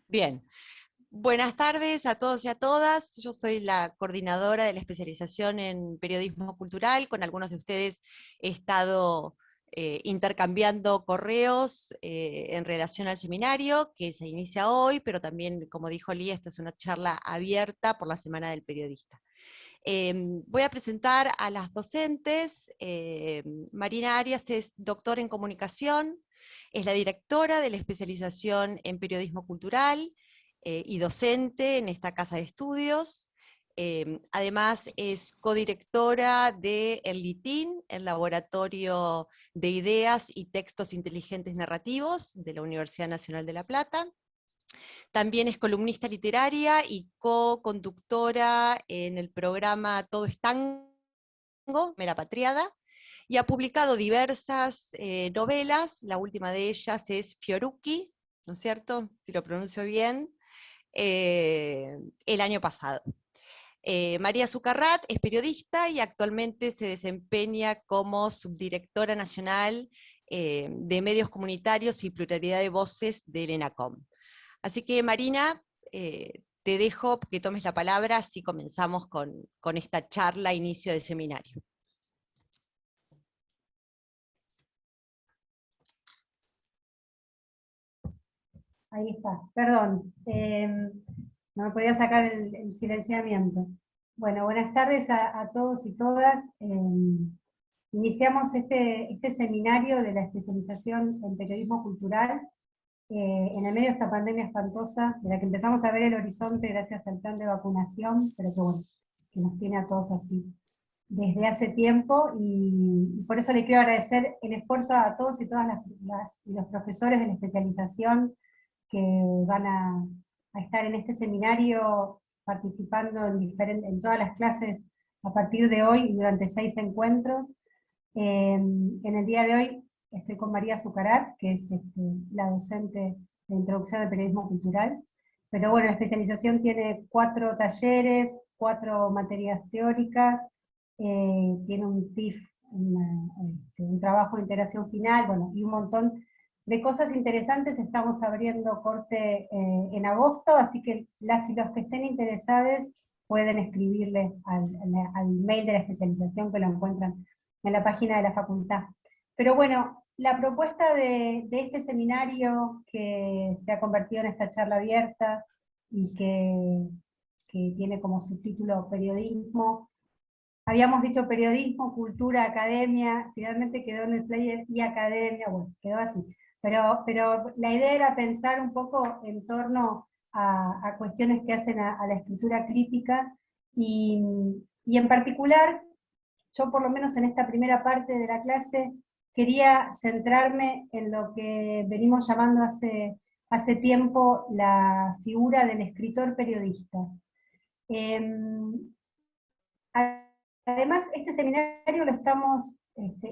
Bien, buenas tardes a todos y a todas. Yo soy la coordinadora de la especialización en periodismo cultural. Con algunos de ustedes he estado intercambiando correos en relación al seminario que se inicia hoy, pero también, como dijo Lía, esta es una charla abierta por la Semana del Periodista. Voy a presentar a las docentes. Marina Arias es doctora en comunicación, es la directora de la especialización en periodismo cultural y docente en esta casa de estudios. Además es codirectora de el LITIN, el Laboratorio de Ideas y Textos Inteligentes Narrativos de la Universidad Nacional de La Plata. También es columnista literaria y co-conductora en el programa Todo es Tango, Mera Patriada, y ha publicado diversas novelas. La última de ellas es Fioruki, ¿no es cierto? Si lo pronuncio bien, el año pasado. María Zucarrat es periodista y actualmente se desempeña como subdirectora nacional de medios comunitarios y pluralidad de voces del ENACOM. Así que Marina, te dejo que tomes la palabra, así comenzamos con esta charla, inicio de seminario. Ahí está, perdón, no me podía sacar el silenciamiento. Bueno, buenas tardes a todos y todas. Iniciamos este seminario de la especialización en periodismo cultural en el medio de esta pandemia espantosa, de la que empezamos a ver el horizonte gracias al plan de vacunación, pero que bueno, que nos tiene a todos así desde hace tiempo, y por eso le quiero agradecer el esfuerzo a todos y todas los profesores de la especialización que van a estar en este seminario participando en todas las clases a partir de hoy y durante 6 encuentros. En el día de hoy estoy con María Zucarrat, que es la docente de Introducción al Periodismo Cultural, pero bueno, la especialización tiene 4 talleres, 4 materias teóricas, tiene un TIF, un trabajo de integración final, bueno, y un montón de cosas interesantes. Estamos abriendo corte en agosto, así que las y los que estén interesados pueden escribirles al mail de la especialización, que lo encuentran en la página de la facultad. Pero bueno, la propuesta de este seminario, que se ha convertido en esta charla abierta y que tiene como subtítulo periodismo, habíamos dicho periodismo, cultura, academia, finalmente quedó en el flyer y academia, bueno, quedó así. Pero la idea era pensar un poco en torno a cuestiones que hacen a la escritura crítica, y en particular, yo por lo menos en esta primera parte de la clase quería centrarme en lo que venimos llamando hace tiempo la figura del escritor periodista. Además, este seminario lo estamos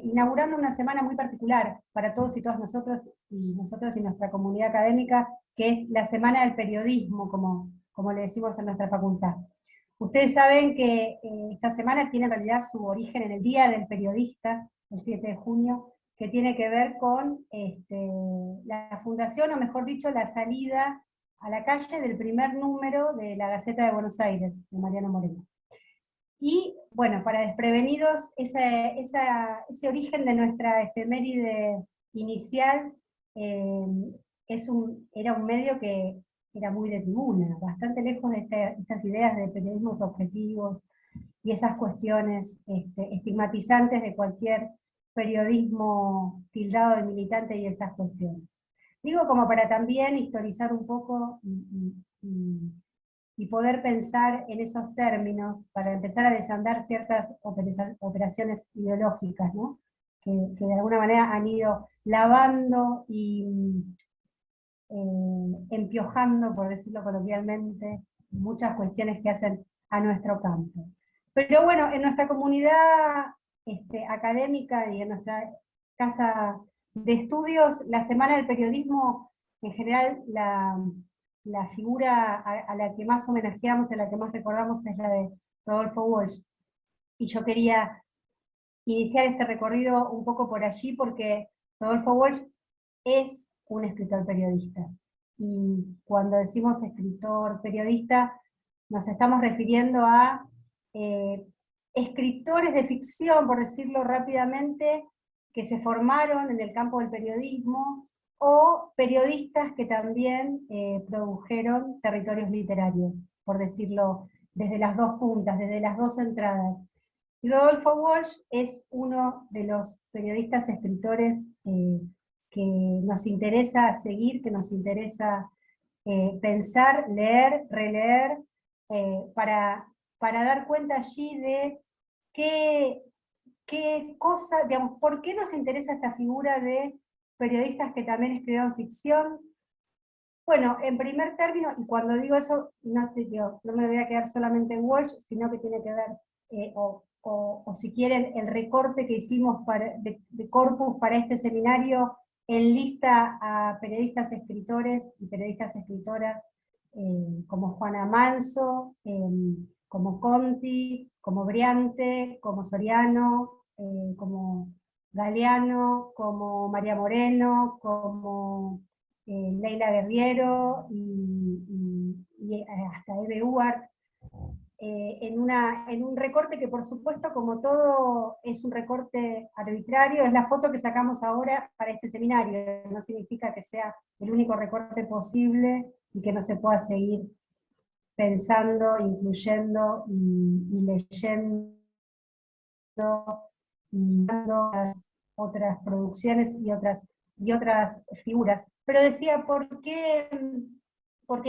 inaugurando una semana muy particular para todos y todas nosotros y nuestra comunidad académica, que es la Semana del Periodismo, como le decimos en nuestra facultad. Ustedes saben que esta semana tiene en realidad su origen en el Día del Periodista, el 7 de junio, que tiene que ver con la fundación, o mejor dicho, la salida a la calle del primer número de la Gaceta de Buenos Aires, de Mariano Moreno. Y bueno, para desprevenidos, ese origen de nuestra efeméride inicial era un medio que era muy de tribuna, bastante lejos de estas ideas de periodismos objetivos y esas cuestiones estigmatizantes de cualquier periodismo tildado de militante y esas cuestiones. Digo, como para también historizar un poco y poder pensar en esos términos para empezar a desandar ciertas operaciones ideológicas, ¿no? que de alguna manera han ido lavando y empiojando, por decirlo coloquialmente, muchas cuestiones que hacen a nuestro campo. Pero bueno, en nuestra comunidad académica y en nuestra casa de estudios, la Semana del Periodismo, en general, la figura a la que más homenajeamos, a la que más recordamos, es la de Rodolfo Walsh. Y yo quería iniciar este recorrido un poco por allí, porque Rodolfo Walsh es un escritor periodista. y cuando decimos escritor, periodista, nos estamos refiriendo a escritores de ficción, por decirlo rápidamente, que se formaron en el campo del periodismo, o periodistas que también produjeron territorios literarios, por decirlo desde las dos puntas, desde las dos entradas. Y Rodolfo Walsh es uno de los periodistas escritores que nos interesa seguir, que nos interesa pensar, leer, releer, para dar cuenta allí de qué cosa, digamos, por qué nos interesa esta figura de periodistas que también escribieron ficción. Bueno, en primer término, y cuando digo eso, no me voy a quedar solamente en Walsh, sino que tiene que ver, o si quieren, el recorte que hicimos de corpus para este seminario enlista a periodistas escritores y periodistas escritoras como Juana Manso, como Conti, como Briante, como Soriano, como Galeano, como María Moreno, como Leila Guerriero y hasta Eve Uart, en un recorte que por supuesto, como todo es un recorte arbitrario, es la foto que sacamos ahora para este seminario, no significa que sea el único recorte posible y que no se pueda seguir pensando, incluyendo y leyendo y dando otras producciones y otras figuras. Pero decía, ¿por qué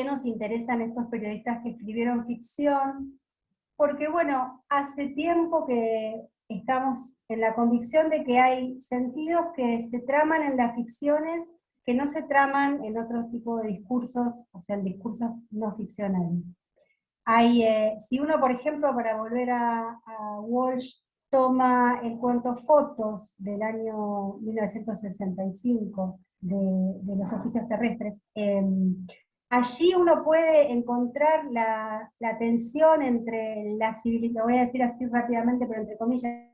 nos interesan estos periodistas que escribieron ficción? Porque bueno, hace tiempo que estamos en la convicción de que hay sentidos que se traman en las ficciones que no se traman en otro tipo de discursos, o sea, en discursos no ficcionales. Si uno, por ejemplo, para volver a Walsh, toma el cuento Fotos del año 1965 de los oficios terrestres, allí uno puede encontrar la tensión entre la civilización, lo voy a decir así rápidamente, pero entre comillas,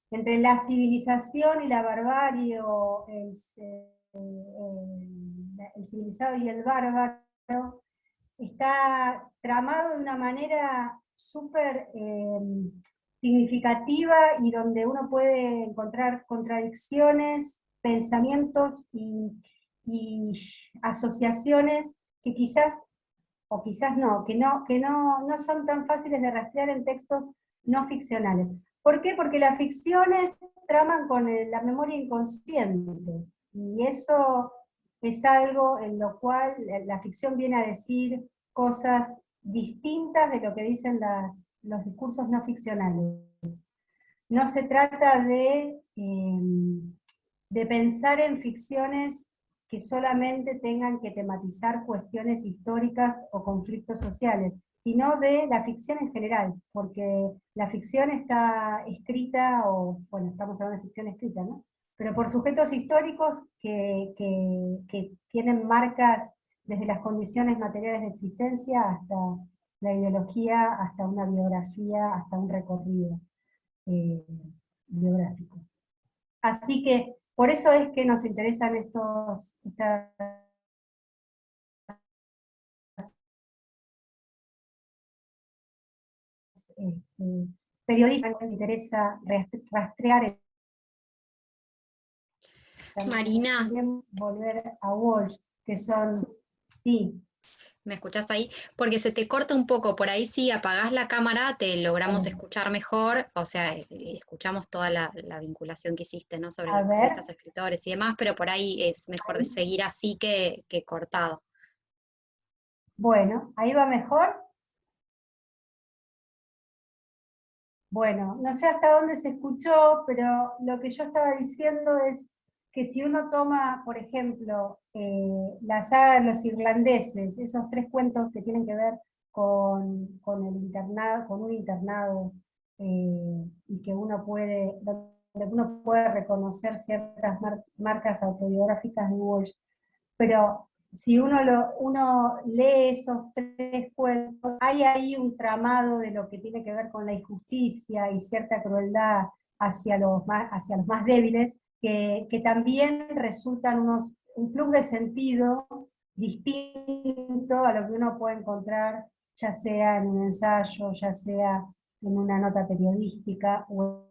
entre la civilización y la barbarie, o el civilizado y el bárbaro, está tramado de una manera súper significativa y donde uno puede encontrar contradicciones, pensamientos y asociaciones que quizás, o quizás no, no son tan fáciles de rastrear en textos no ficcionales. ¿Por qué? Porque las ficciones traman con la memoria inconsciente, y eso es algo en lo cual la ficción viene a decir cosas distintas de lo que dicen los discursos no ficcionales. No se trata de pensar en ficciones que solamente tengan que tematizar cuestiones históricas o conflictos sociales, sino de la ficción en general, porque la ficción está escrita, o bueno, estamos hablando de ficción escrita, ¿no? Pero por sujetos históricos que tienen marcas desde las condiciones materiales de existencia hasta la ideología, hasta una biografía, hasta un recorrido biográfico. Así que por eso es que nos interesan estas periodistas, nos interesa rastrear, Marina, también volver a Walsh, que son, sí. ¿me escuchás ahí? Porque se te corta un poco, por ahí si apagás la cámara te logramos escuchar mejor, o sea, escuchamos toda la vinculación que hiciste, ¿no? Sobre A los ver, periodistas escritores y demás, pero por ahí es mejor de seguir así que cortado. bueno, ahí va mejor. Bueno, no sé hasta dónde se escuchó, pero lo que yo estaba diciendo es que si uno toma, por ejemplo, la saga de los irlandeses, esos 3 cuentos que tienen que ver con el internado, con un internado, y que donde uno puede reconocer ciertas marcas autobiográficas de Walsh, pero si uno lee esos 3 cuentos, hay ahí un tramado de lo que tiene que ver con la injusticia y cierta crueldad hacia los más débiles, que también resultan un plus de sentido distinto a lo que uno puede encontrar, ya sea en un ensayo, ya sea en una nota periodística, o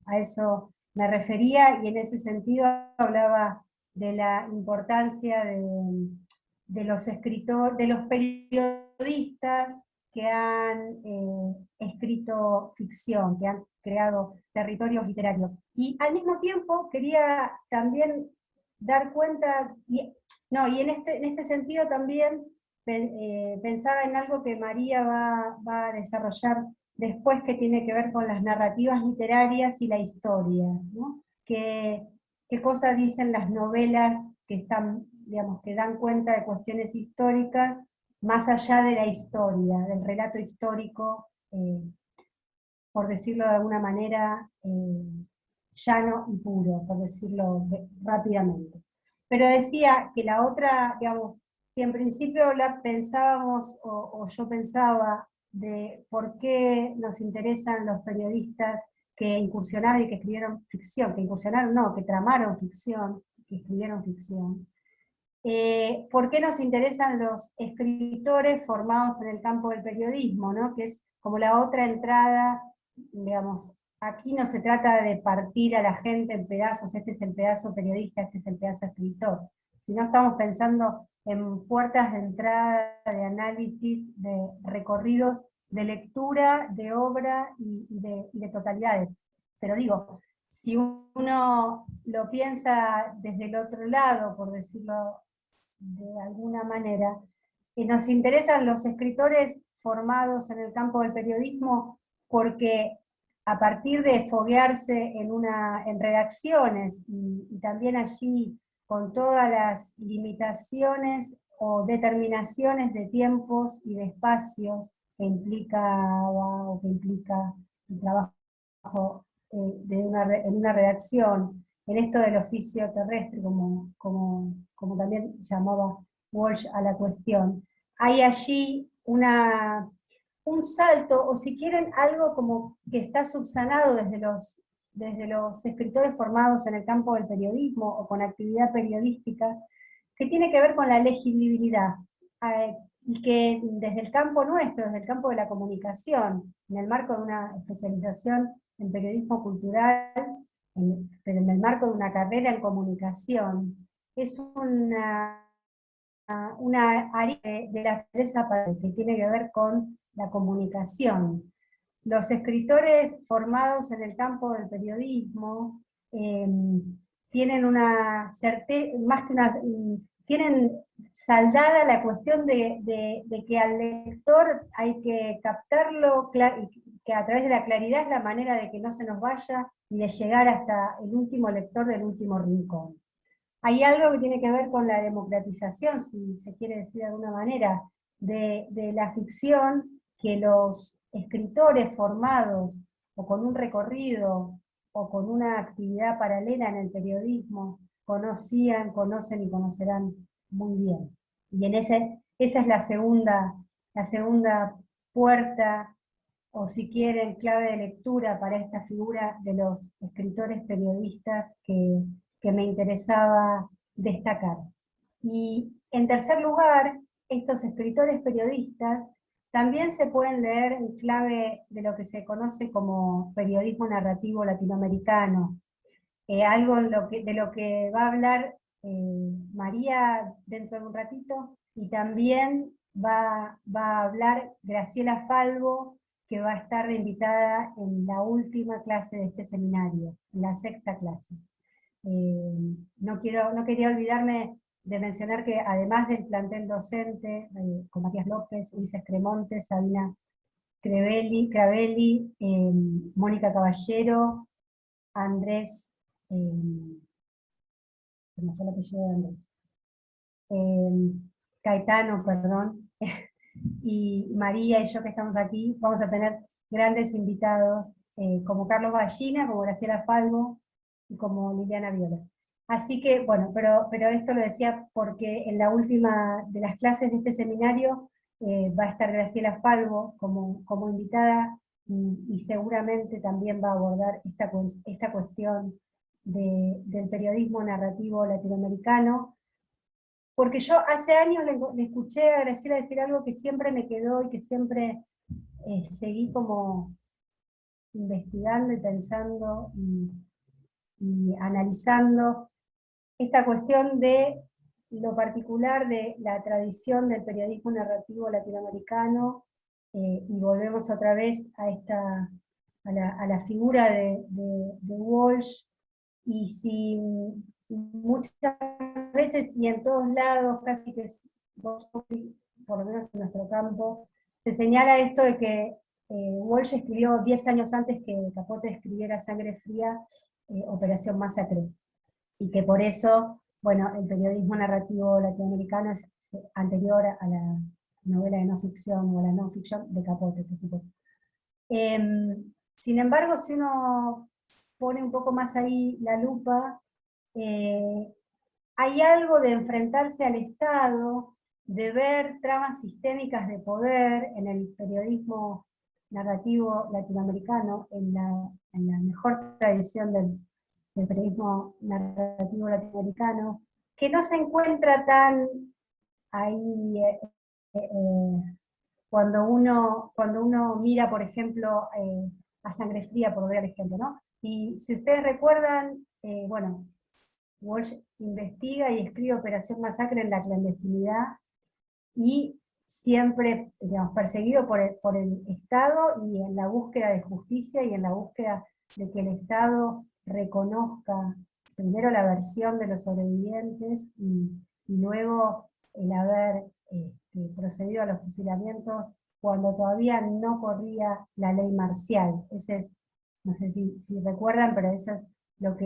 a eso me refería, y en ese sentido hablaba de la importancia de los escritores, de los periodistas que han escrito ficción, que han creado territorios literarios. Y al mismo tiempo quería también dar cuenta, y en este sentido también pensaba en algo que María va a desarrollar después, que tiene que ver con las narrativas literarias y la historia, ¿no? ¿Qué cosas dicen las novelas que están, digamos, que dan cuenta de cuestiones históricas más allá de la historia, del relato histórico, por decirlo de alguna manera, llano y puro, por decirlo rápidamente. Pero decía que la otra, digamos, que en principio la pensábamos, o yo pensaba, de por qué nos interesan los periodistas que incursionaron y que escribieron ficción, que incursionaron no, que tramaron ficción, que escribieron ficción. ¿Por qué nos interesan los escritores formados en el campo del periodismo, ¿no? Que es como la otra entrada, digamos, aquí no se trata de partir a la gente en pedazos, este es el pedazo periodista, este es el pedazo escritor, sino estamos pensando en puertas de entrada, de análisis, de recorridos, de lectura, de obra y de totalidades. Pero digo, si uno lo piensa desde el otro lado, por decirlo de alguna manera, nos interesan los escritores formados en el campo del periodismo porque a partir de foguearse en redacciones y también allí con todas las limitaciones o determinaciones de tiempos y de espacios que implicaba o que implica el trabajo en una redacción, en esto del oficio terrestre, como también llamaba Walsh a la cuestión. Hay allí un salto, o si quieren, algo como que está subsanado desde los escritores formados en el campo del periodismo o con actividad periodística, que tiene que ver con la legibilidad, y que desde el campo nuestro, desde el campo de la comunicación, en el marco de una especialización en periodismo cultural, pero en el marco de una carrera en comunicación, es una área de la empresa que tiene que ver con la comunicación. Los escritores formados en el campo del periodismo tienen una certeza, más que una, tienen saldada la cuestión de que al lector hay que captarlo, que a través de la claridad es la manera de que no se nos vaya y de llegar hasta el último lector del último rincón. Hay algo que tiene que ver con la democratización, si se quiere decir de alguna manera, de la ficción, que los escritores formados o con un recorrido o con una actividad paralela en el periodismo conocían, conocen y conocerán muy bien. Y esa es la segunda puerta, o si quieren, clave de lectura para esta figura de los escritores periodistas que me interesaba destacar. Y en tercer lugar, estos escritores periodistas también se pueden leer en clave de lo que se conoce como periodismo narrativo latinoamericano, algo de lo que va a hablar María dentro de un ratito, y también va a hablar Graciela Falvo, que va a estar de invitada en la última clase de este seminario, en la sexta clase. No quería olvidarme de mencionar que además del plantel docente, con Matías López, Ulises Cremonte, Sabina Cravelli, Mónica Caballero, Andrés, no fue el apellido de Andrés, Caetano, perdón, y María y yo que estamos aquí, vamos a tener grandes invitados, como Carlos Ballina, como Graciela Falvo, y como Liliana Viola. Así que, bueno, pero esto lo decía porque en la última de las clases de este seminario va a estar Graciela Falvo como invitada, y seguramente también va a abordar esta cuestión del periodismo narrativo latinoamericano, porque yo hace años le escuché a Graciela decir algo que siempre me quedó y que siempre seguí como investigando y pensando y analizando esta cuestión de lo particular de la tradición del periodismo narrativo latinoamericano, y volvemos otra vez a la figura de Walsh, y si muchas veces y en todos lados, casi que por lo menos en nuestro campo, se señala esto de que Walsh escribió 10 años antes que Capote escribiera Sangre Fría, Operación Masacre, y que por eso, bueno, el periodismo narrativo latinoamericano es anterior a la novela de no ficción o a la no ficción de Capote, por supuesto. Sin embargo, si uno pone un poco más ahí la lupa, hay algo de enfrentarse al Estado, de ver tramas sistémicas de poder en el periodismo narrativo latinoamericano, en la mejor tradición del periodismo narrativo latinoamericano, que no se encuentra tan ahí cuando uno mira, por ejemplo, a Sangre Fría, por ver el ejemplo, ¿no? Y si ustedes recuerdan, bueno, Walsh investiga y escribe Operación Masacre en la clandestinidad, y siempre, digamos, perseguido por el Estado, y en la búsqueda de justicia y en la búsqueda de que el Estado reconozca primero la versión de los sobrevivientes y luego el haber procedido a los fusilamientos cuando todavía no corría la ley marcial. Ese es, no sé si recuerdan, pero eso es lo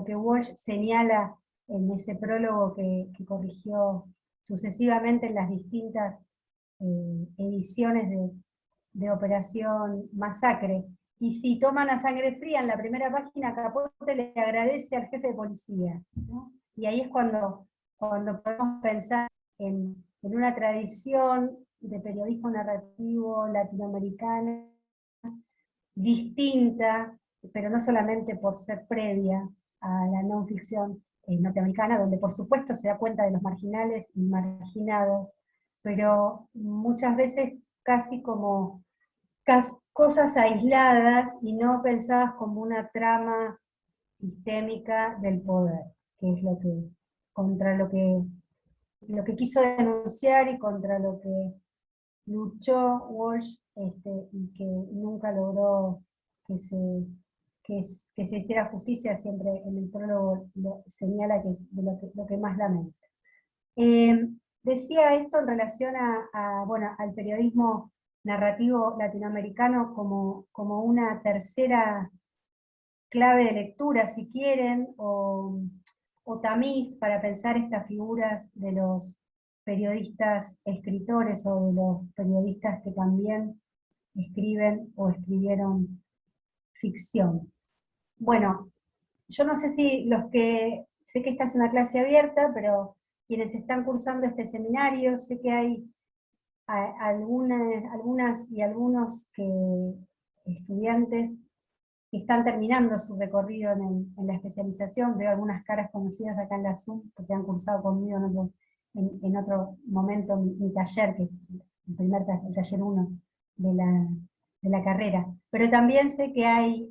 que Walsh señala en ese prólogo que corrigió sucesivamente en las distintas ediciones de Operación Masacre. Y si toman a Sangre Fría, en la primera página, Capote le agradece al jefe de policía, ¿no? Y ahí es cuando podemos pensar en una tradición de periodismo narrativo latinoamericana distinta, pero no solamente por ser previa a la no ficción norteamericana, donde por supuesto se da cuenta de los marginales y marginados, pero muchas veces casi como cosas aisladas y no pensadas como una trama sistémica del poder, que es contra lo que quiso denunciar y contra lo que luchó Walsh, y que nunca logró que se hiciera justicia. Siempre en el prólogo señala que es de lo que más lamenta. Decía esto en relación bueno, al periodismo narrativo latinoamericano como una tercera clave de lectura, si quieren, o tamiz para pensar estas figuras de los periodistas escritores o de los periodistas que también escriben o escribieron ficción. Bueno, yo no sé si sé que esta es una clase abierta, pero quienes están cursando este seminario, sé que hay algunas y algunos estudiantes que están terminando su recorrido en la especialización. Veo algunas caras conocidas acá en la Zoom, porque han cursado conmigo en otro momento mi taller, que es el taller 1 de la carrera. Pero también sé que hay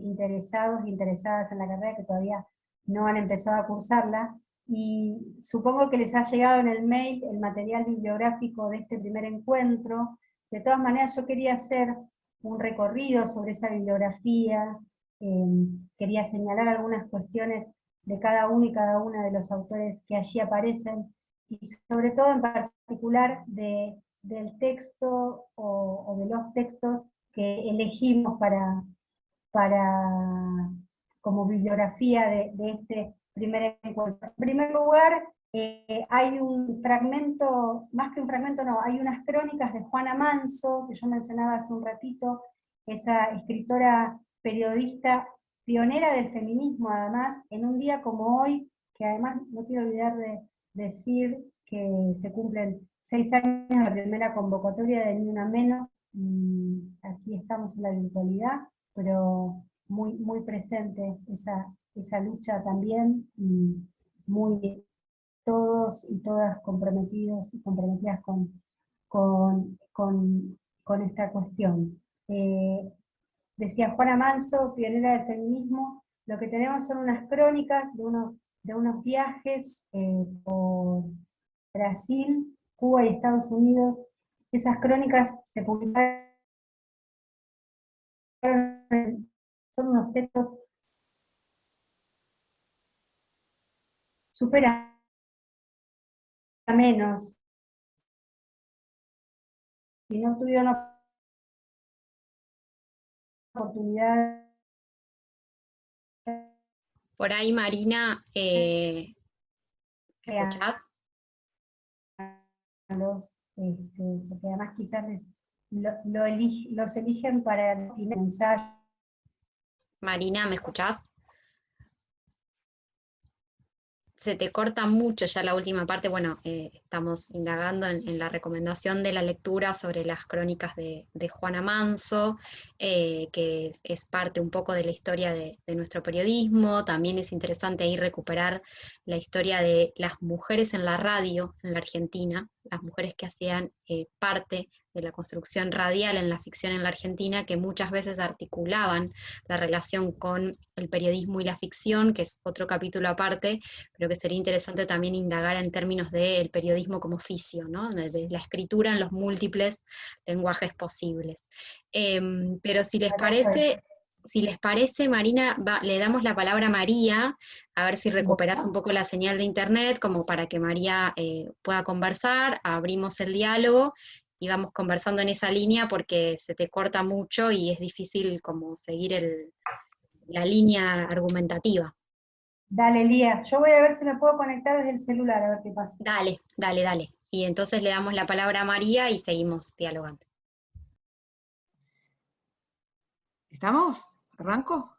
interesados e interesadas en la carrera que todavía no han empezado a cursarla, y supongo que les ha llegado en el mail el material bibliográfico de este primer encuentro. De todas maneras, yo quería hacer un recorrido sobre esa bibliografía, quería señalar algunas cuestiones de cada uno y cada una de los autores que allí aparecen, y sobre todo en particular del texto o de los textos que elegimos como bibliografía de este primer encuentro. En primer lugar, hay un fragmento, más que un fragmento no, hay unas crónicas de Juana Manso, que yo mencionaba hace un ratito, esa escritora periodista pionera del feminismo, además, en un día como hoy, que además no quiero olvidar de decir que se cumplen 6 años de la primera convocatoria de Ni Una Menos, y aquí estamos en la virtualidad, pero muy, muy presente esa lucha también, y muy todos y todas comprometidos y comprometidas con esta cuestión. Decía Juana Manso, pionera del feminismo, lo que tenemos son unas crónicas de unos viajes por Brasil, Cuba y Estados Unidos. Esas crónicas se publicaron, son unos textos súper menos, si no tuvieron oportunidad Por ahí, Marina, ¿me escuchás? porque además quizás los eligen para el ensayo. Marina, ¿me escuchás? Se te corta mucho ya la última parte. Bueno, estamos indagando en la recomendación de la lectura sobre las crónicas de Juana Manso, que es parte un poco de la historia de nuestro periodismo. También es interesante ahí recuperar la historia de las mujeres en la radio en la Argentina, las mujeres que hacían parte de la construcción radial en la ficción en la Argentina, que muchas veces articulaban la relación con el periodismo y la ficción, que es otro capítulo aparte, pero que sería interesante también indagar en términos del periodismo como oficio, ¿no? De la escritura en los múltiples lenguajes posibles. Pero si les parece, Marina, le damos la palabra a María, a ver si recuperás un poco la señal de internet, como para que María pueda conversar, abrimos el diálogo y vamos conversando en esa línea, porque se te corta mucho y es difícil como seguir la línea argumentativa. Dale, Lía, yo voy a ver si me puedo conectar desde el celular, a ver qué pasa. Dale, dale, dale. Y entonces le damos la palabra a María y seguimos dialogando. ¿Estamos? ¿Arranco?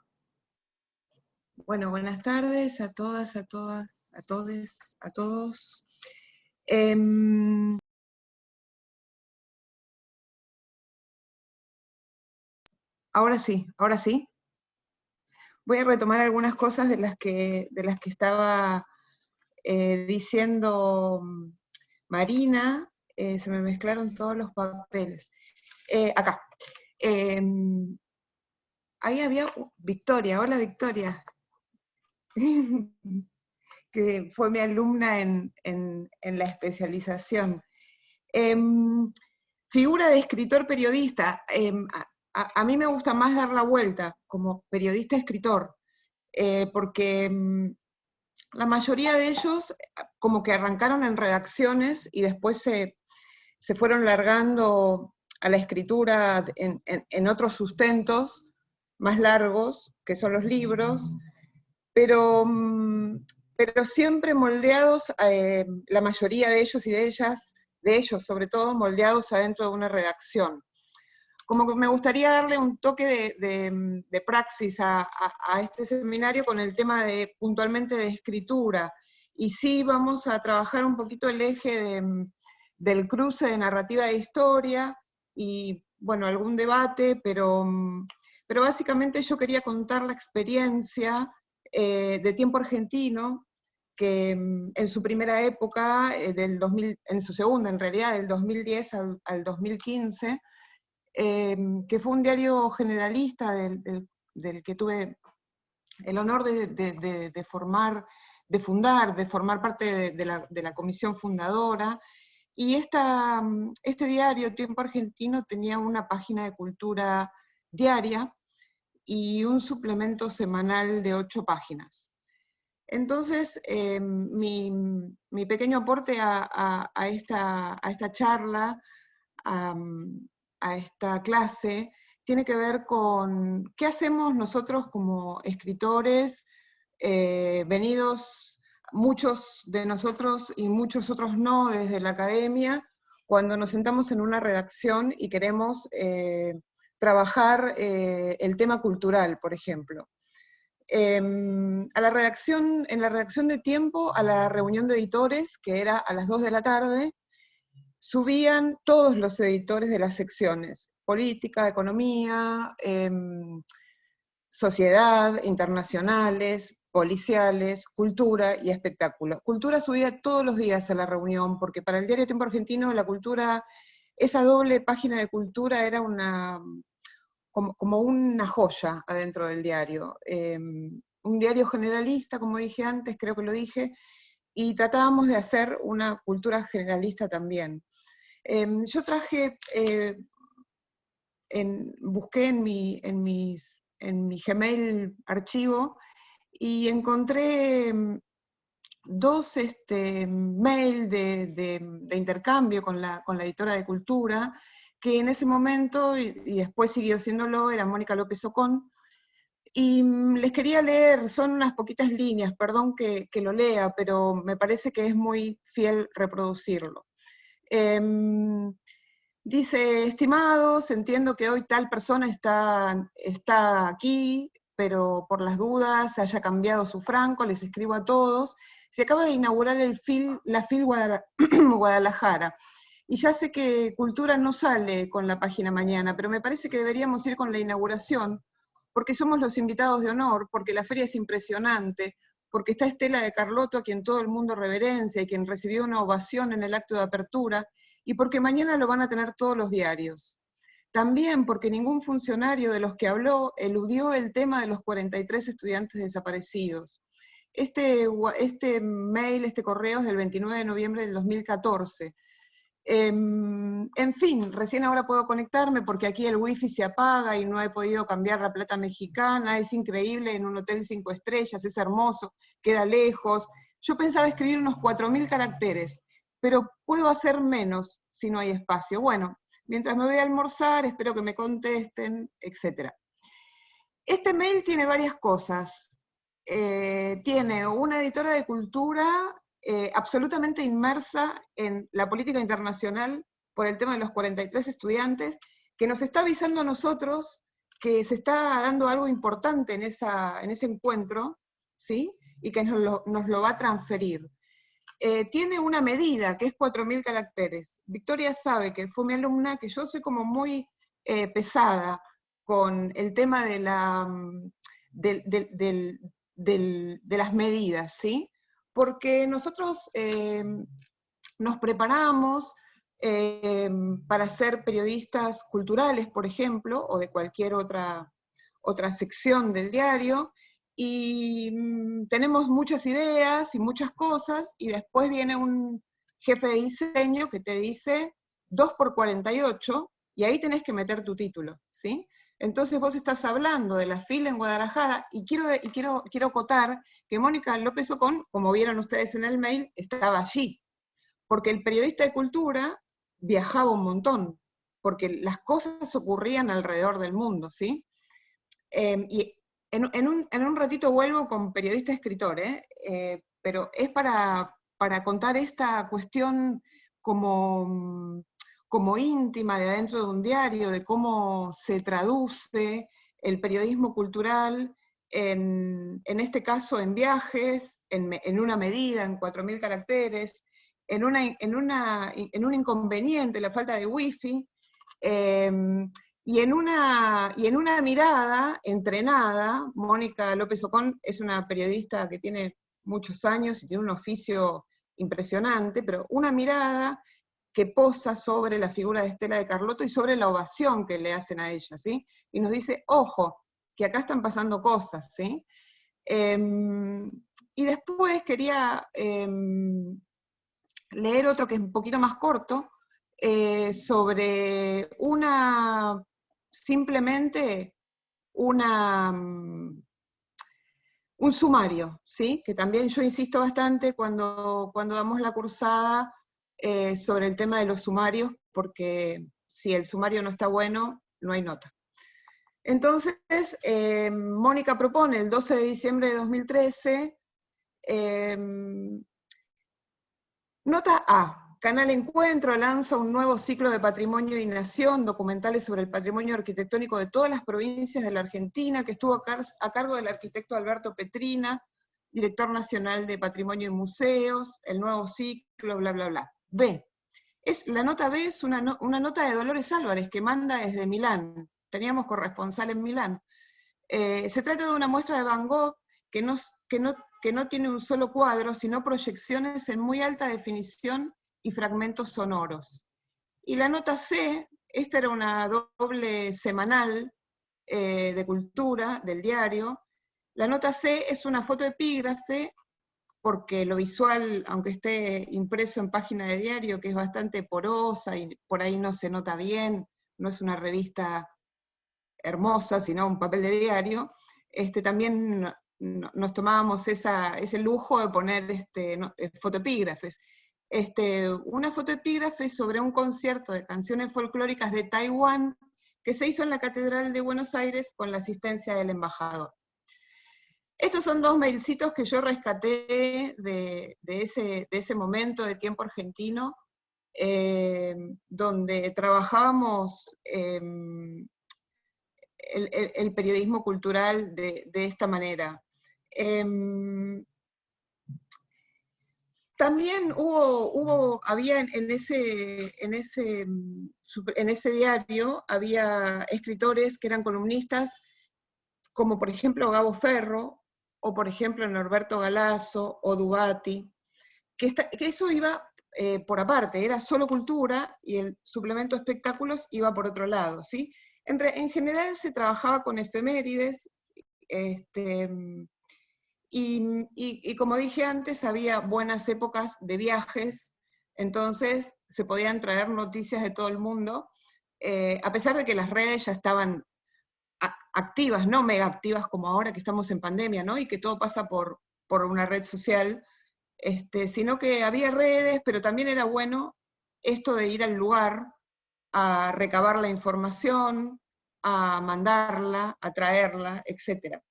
Bueno, buenas tardes a todas, a todes, a todos. Ahora sí, ahora sí. Voy a retomar algunas cosas de las que estaba diciendo Marina. Se me mezclaron todos los papeles. Acá. Ahí había Victoria. Hola, Victoria. Que fue mi alumna en la especialización. Figura de escritor periodista. A mí me gusta más dar la vuelta como periodista-escritor, porque la mayoría de ellos como que arrancaron en redacciones y después se fueron largando a la escritura en otros sustentos más largos, que son los libros, pero siempre moldeados, la mayoría de ellos y de ellos sobre todo, moldeados adentro de una redacción. Como que me gustaría darle un toque de praxis a este seminario con el tema puntualmente de escritura, y sí vamos a trabajar un poquito el eje del cruce de narrativa e historia, y bueno, algún debate, pero básicamente yo quería contar la experiencia de Tiempo Argentino, que en su primera época, en su segunda en realidad, del 2010 al 2015, que fue un diario generalista del que tuve el honor de formar parte de la comisión fundadora. Y este diario, Tiempo Argentino, tenía una página de cultura diaria y un suplemento semanal de 8 páginas. Entonces, mi pequeño aporte a esta charla, a esta clase, tiene que ver con qué hacemos nosotros como escritores, venidos, muchos de nosotros y muchos otros no, desde la academia, cuando nos sentamos en una redacción y queremos trabajar el tema cultural, por ejemplo. En la redacción de Tiempo, a la reunión de editores, que era a las 2 de la tarde, subían todos los editores de las secciones: política, economía, sociedad, internacionales, policiales, cultura y espectáculo. Cultura subía todos los días a la reunión, porque para el diario Tiempo Argentino la cultura, esa doble página de cultura era como una joya adentro del diario. Un diario generalista, como dije antes, creo que lo dije, y tratábamos de hacer una cultura generalista también. Yo traje, busqué en mi Gmail archivo, y encontré dos mail de intercambio con la editora de Cultura, que en ese momento, y después siguió siéndolo, era Mónica López Ocón, y les quería leer, son unas poquitas líneas, perdón que lo lea, pero me parece que es muy fiel reproducirlo. Dice: estimados, entiendo que hoy tal persona está aquí, pero por las dudas haya cambiado su franco, les escribo a todos. Se acaba de inaugurar la FIL Guadalajara, y ya sé que Cultura no sale con la página mañana, pero me parece que deberíamos ir con la inauguración, porque somos los invitados de honor, porque la feria es impresionante, porque está Estela de Carlotto, a quien todo el mundo reverencia y quien recibió una ovación en el acto de apertura, y porque mañana lo van a tener todos los diarios. También porque ningún funcionario de los que habló eludió el tema de los 43 estudiantes desaparecidos. Este mail, este correo es del 29 de noviembre del 2014. En fin, recién ahora puedo conectarme porque aquí el wifi se apaga y no he podido cambiar la plata mexicana. Es increíble, en un hotel 5 estrellas, es hermoso, queda lejos. Yo pensaba escribir unos 4000 caracteres, pero puedo hacer menos si no hay espacio. Bueno, mientras me voy a almorzar, espero que me contesten, etc. Este mail tiene varias cosas. Tiene una editora de Cultura absolutamente inmersa en la política internacional por el tema de los 43 estudiantes, que nos está avisando a nosotros que se está dando algo importante en ese encuentro, ¿sí? Y que nos lo va a transferir. Tiene una medida, que es 4000 caracteres. Victoria sabe, que fue mi alumna, que yo soy como muy pesada con el tema de las medidas, ¿sí? Porque nosotros nos preparamos para ser periodistas culturales, por ejemplo, o de cualquier otra sección del diario, y tenemos muchas ideas y muchas cosas, y después viene un jefe de diseño que te dice 2x48, y ahí tenés que meter tu título, ¿sí? Entonces vos estás hablando de la FIL en Guadalajara, y quiero acotar que Mónica López Ocón, como vieron ustedes en el mail, estaba allí, porque el periodista de Cultura viajaba un montón, porque las cosas ocurrían alrededor del mundo, ¿sí? Y en un ratito vuelvo con periodista escritor, pero es para contar esta cuestión como íntima de adentro de un diario, de cómo se traduce el periodismo cultural, en este caso en viajes, en una medida, en 4000 caracteres, en un inconveniente, la falta de wifi, y en una mirada entrenada. Mónica López Ocón es una periodista que tiene muchos años y tiene un oficio impresionante, pero una mirada que posa sobre la figura de Estela de Carlotto y sobre la ovación que le hacen a ella, ¿sí? Y nos dice: ojo, que acá están pasando cosas, ¿sí? Y después quería leer otro que es un poquito más corto, sobre simplemente un sumario, ¿sí? Que también yo insisto bastante cuando damos la cursada sobre el tema de los sumarios, porque si el sumario no está bueno, no hay nota. Entonces, Mónica propone el 12 de diciembre de 2013, nota A. Canal Encuentro lanza un nuevo ciclo de Patrimonio y Nación, documentales sobre el patrimonio arquitectónico de todas las provincias de la Argentina, que estuvo a cargo del arquitecto Alberto Petrina, director nacional de Patrimonio y Museos. El nuevo ciclo, bla, bla, bla. B. La nota B es una nota de Dolores Álvarez, que manda desde Milán. Teníamos corresponsal en Milán. Se trata de una muestra de Van Gogh que nos que no tiene un solo cuadro, sino proyecciones en muy alta definición y fragmentos sonoros. Y la nota C, esta era una doble semanal de cultura del diario. La nota C es una fotoepígrafe, porque lo visual, aunque esté impreso en página de diario, que es bastante porosa y por ahí no se nota bien, no es una revista hermosa, sino un papel de diario, también nos tomábamos ese lujo de poner fotoepígrafes. Una fotoepígrafe sobre un concierto de canciones folclóricas de Taiwán que se hizo en la Catedral de Buenos Aires con la asistencia del embajador. Estos son dos mailcitos que yo rescaté de ese momento de Tiempo Argentino, donde trabajábamos el periodismo cultural de esta manera. También había en ese diario, había escritores que eran columnistas, como por ejemplo Gabo Ferro, o por ejemplo Norberto Galazo, o Dubati, que eso iba por aparte, era solo cultura, y el suplemento espectáculos iba por otro lado, ¿sí? En general se trabajaba con efemérides, y como dije antes, había buenas épocas de viajes, entonces se podían traer noticias de todo el mundo, a pesar de que las redes ya estaban activas, no mega activas como ahora que estamos en pandemia, ¿no? Y que todo pasa por una red social, sino que había redes, pero también era bueno esto de ir al lugar, a recabar la información, a mandarla, a traerla, etc.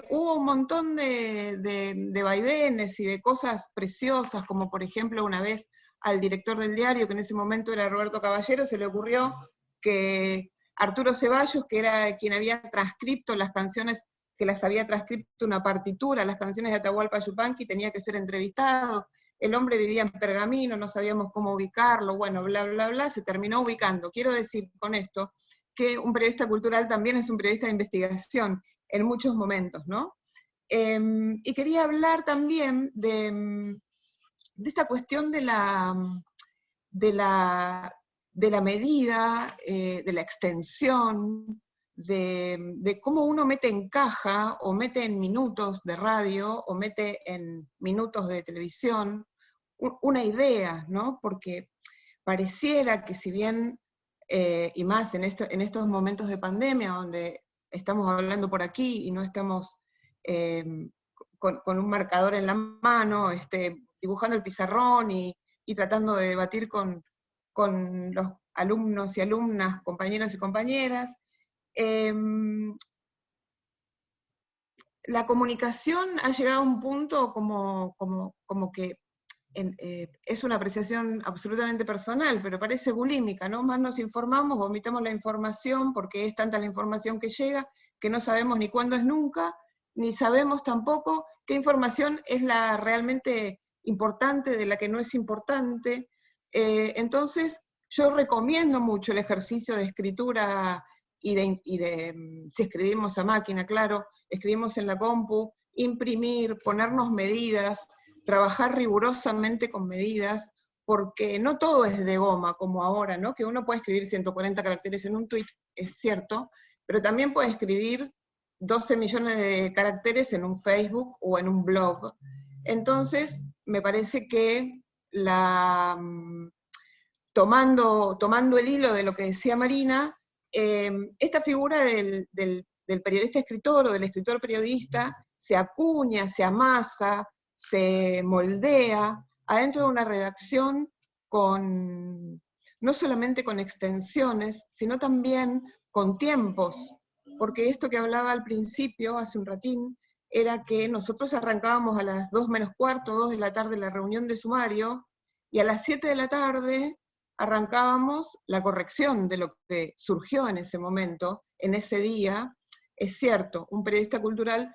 Hubo un montón de vaivenes y de cosas preciosas, como por ejemplo una vez al director del diario, que en ese momento era Roberto Caballero, se le ocurrió que Arturo Ceballos, que era quien había transcripto las canciones, que las había transcripto una partitura, las canciones de Atahualpa Yupanqui, tenía que ser entrevistado. El hombre vivía en Pergamino, no sabíamos cómo ubicarlo, bueno, bla, bla, bla, se terminó ubicando. Quiero decir con esto que un periodista cultural también es un periodista de investigación, en muchos momentos, ¿no? Y quería hablar también de esta cuestión de la medida, de la extensión, de cómo uno mete en caja, o mete en minutos de radio, o mete en minutos de televisión, una idea, ¿no? Porque pareciera que si bien, y más en estos momentos de pandemia, donde estamos hablando por aquí y no estamos con un marcador en la mano, dibujando el pizarrón y tratando de debatir con los alumnos y alumnas, compañeros y compañeras. La comunicación ha llegado a un punto como que es una apreciación absolutamente personal, pero parece bulímica, ¿no? Más nos informamos, vomitamos la información, porque es tanta la información que llega, que no sabemos ni cuándo es nunca, ni sabemos tampoco qué información es la realmente importante de la que no es importante. Entonces, yo recomiendo mucho el ejercicio de escritura y si escribimos a máquina, claro, escribimos en la compu, imprimir, ponernos medidas, trabajar rigurosamente con medidas, porque no todo es de goma, como ahora, ¿no? Que uno puede escribir 140 caracteres en un tweet, es cierto, pero también puede escribir 12 millones de caracteres en un Facebook o en un blog. Entonces, me parece que tomando el hilo de lo que decía Marina, esta figura del periodista escritor o del escritor periodista se acuña, se amasa, se moldea adentro de una redacción no solamente con extensiones, sino también con tiempos, porque esto que hablaba al principio, hace un ratín, era que nosotros arrancábamos a las 2 menos cuarto, 2 de la tarde la reunión de sumario, y a las 7 de la tarde arrancábamos la corrección de lo que surgió en ese momento, en ese día. Es cierto, un periodista cultural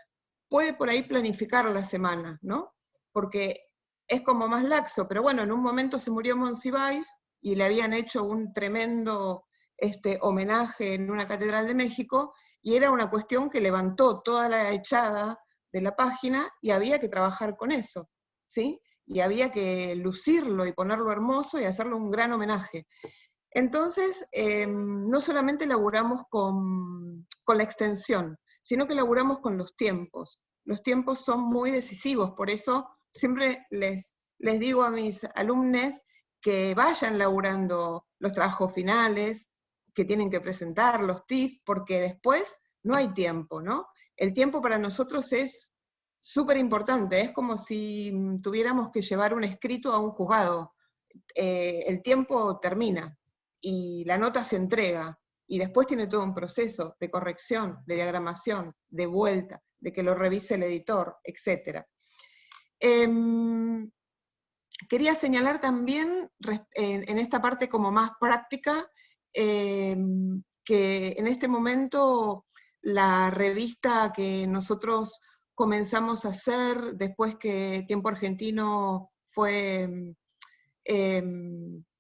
puede por ahí planificar la semana, ¿no? Porque es como más laxo, pero bueno, en un momento se murió Monsiváis y le habían hecho un tremendo homenaje en una catedral de México, y era una cuestión que levantó toda la echada de la página y había que trabajar con eso, ¿sí? Y había que lucirlo y ponerlo hermoso y hacerle un gran homenaje. Entonces, no solamente laburamos con la extensión, sino que laburamos con los tiempos. Los tiempos son muy decisivos, por eso siempre les digo a mis alumnos que vayan laburando los trabajos finales, que tienen que presentar, los tips, porque después no hay tiempo, ¿no? El tiempo para nosotros es súper importante, es como si tuviéramos que llevar un escrito a un juzgado. El tiempo termina y la nota se entrega, y después tiene todo un proceso de corrección, de diagramación, de vuelta, de que lo revise el editor, etc. Quería señalar también, en esta parte como más práctica, que en este momento la revista que nosotros comenzamos a hacer después que Tiempo Argentino fue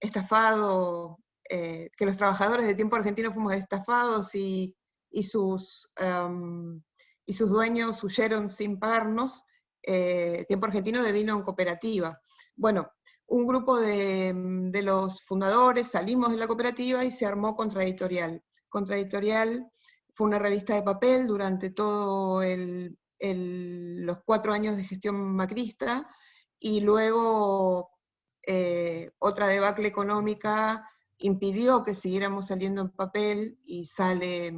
estafado, que los trabajadores de Tiempo Argentino fuimos estafados y sus dueños huyeron sin pagarnos, Tiempo Argentino devino en cooperativa. Bueno, un grupo de los fundadores salimos de la cooperativa y se armó Contraeditorial. Contraeditorial fue una revista de papel durante todos los 4 años de gestión macrista, y luego otra debacle económica impidió que siguiéramos saliendo en papel, y sale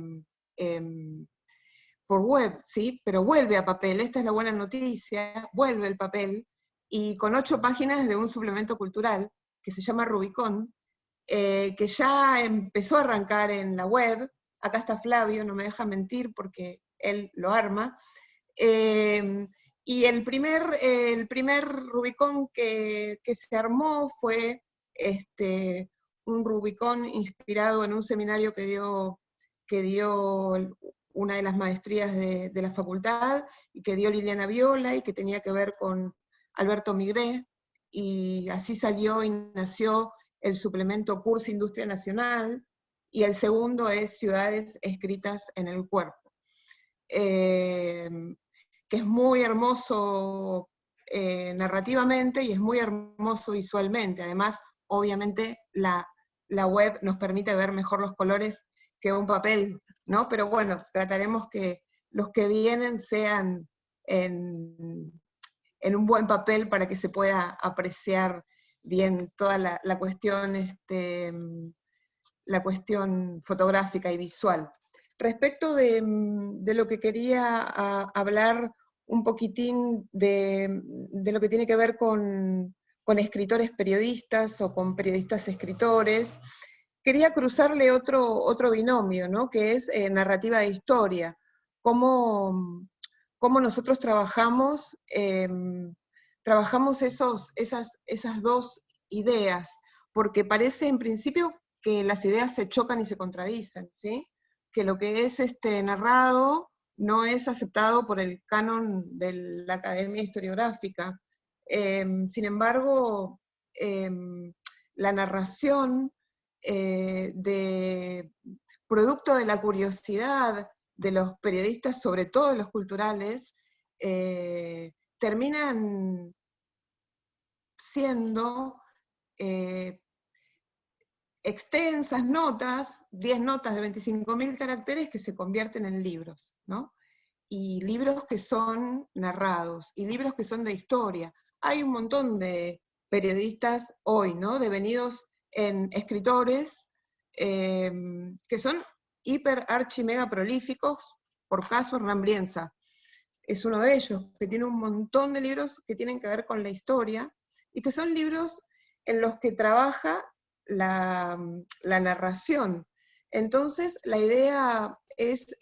por web, ¿sí? Pero vuelve a papel, esta es la buena noticia, vuelve el papel, y con 8 páginas de un suplemento cultural que se llama Rubicón, que ya empezó a arrancar en la web. Acá está Flavio, no me deja mentir porque él lo arma. Y el primer Rubicón que se armó fue un Rubicón inspirado en un seminario que dio una de las maestrías de la facultad, y que dio Liliana Viola, y que tenía que ver con Alberto Migré, y así salió y nació el suplemento Curso Industria Nacional, y el segundo es Ciudades Escritas en el Cuerpo, que es muy hermoso narrativamente y es muy hermoso visualmente. Además, obviamente, la web nos permite ver mejor los colores que un papel, ¿no? Pero bueno, trataremos que los que vienen sean en un buen papel para que se pueda apreciar bien toda la cuestión fotográfica y visual. Respecto de lo que quería hablar un poquitín de lo que tiene que ver con escritores periodistas o con periodistas escritores, quería cruzarle otro binomio, ¿no? Que es narrativa de historia. Cómo nosotros trabajamos esas dos ideas, porque parece en principio que las ideas se chocan y se contradicen, ¿sí? Que lo que es narrado no es aceptado por el canon de la Academia Historiográfica. Sin embargo, la narración producto de la curiosidad de los periodistas, sobre todo de los culturales, terminan siendo extensas notas, 10 notas de 25.000 caracteres que se convierten en libros, ¿no? Y libros que son narrados, y libros que son de historia. Hay un montón de periodistas hoy, ¿no? Devenidos en escritores, que son hiper archi mega prolíficos. Por caso Hernán Brienza es uno de ellos, que tiene un montón de libros que tienen que ver con la historia, y que son libros en los que trabaja la narración. Entonces la idea es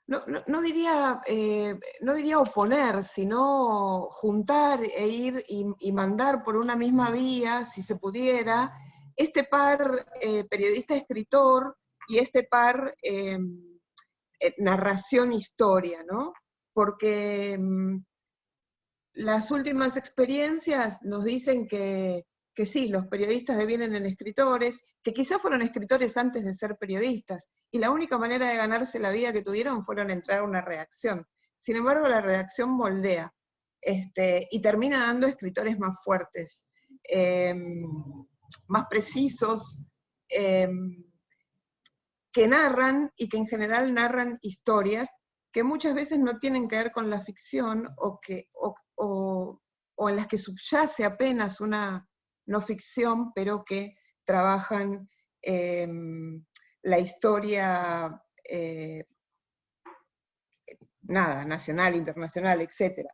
no diría oponer, sino juntar e ir y mandar por una misma vía, si se pudiera, este par periodista-escritor y este par narración-historia, ¿no? Porque las últimas experiencias nos dicen que que sí, los periodistas devienen en escritores, que quizás fueron escritores antes de ser periodistas, y la única manera de ganarse la vida que tuvieron fueron entrar a una redacción. Sin embargo, la redacción moldea, y termina dando escritores más fuertes, más precisos, que narran, y que en general narran historias que muchas veces no tienen que ver con la ficción, o en las que subyace apenas una no ficción, pero que trabajan la historia, nacional, internacional, etc.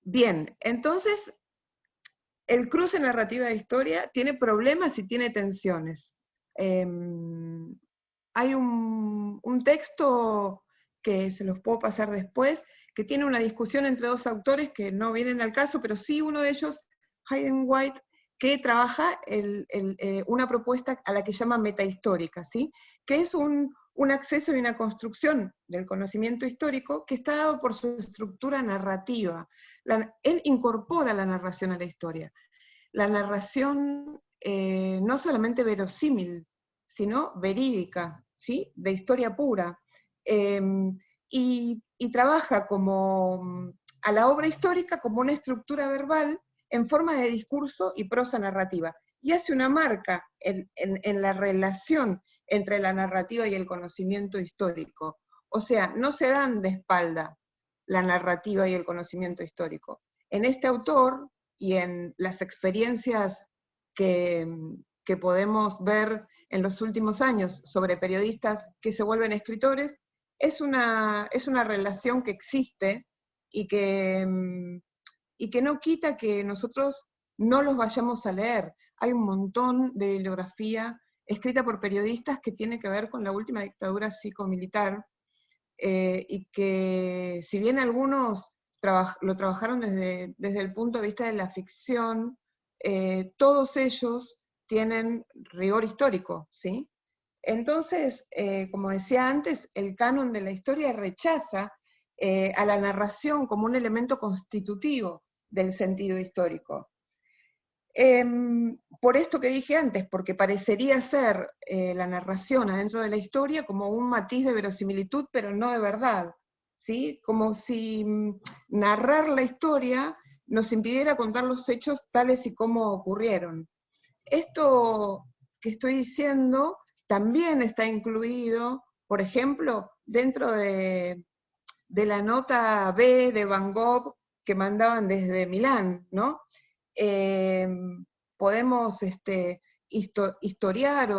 Bien, entonces, el cruce narrativa de historia tiene problemas y tiene tensiones. Hay un texto que se los puedo pasar después, que tiene una discusión entre dos autores que no vienen al caso, pero sí uno de ellos, Hayden White, que trabaja una propuesta a la que llama metahistórica, ¿sí? Que es un acceso y una construcción del conocimiento histórico que está dado por su estructura narrativa. Él incorpora la narración a la historia. La narración no solamente verosímil, sino verídica, ¿sí? De historia pura. Y trabaja a la obra histórica como una estructura verbal en forma de discurso y prosa narrativa. Y hace una marca en la relación entre la narrativa y el conocimiento histórico. O sea, no se dan de espalda la narrativa y el conocimiento histórico. En este autor, y en las experiencias que podemos ver en los últimos años sobre periodistas que se vuelven escritores, es una relación que existe y que no quita que nosotros no los vayamos a leer. Hay un montón de bibliografía escrita por periodistas que tiene que ver con la última dictadura cívico-militar, y que si bien algunos lo trabajaron desde el punto de vista de la ficción, todos ellos tienen rigor histórico, ¿sí? Entonces, como decía antes, el canon de la historia rechaza a la narración como un elemento constitutivo del sentido histórico. Por esto que dije antes, porque parecería ser la narración adentro de la historia como un matiz de verosimilitud, pero no de verdad, ¿sí? Como si narrar la historia nos impidiera contar los hechos tales y como ocurrieron. Esto que estoy diciendo también está incluido, por ejemplo, dentro de la nota B de Van Gogh que mandaban desde Milán, ¿no? Podemos historiar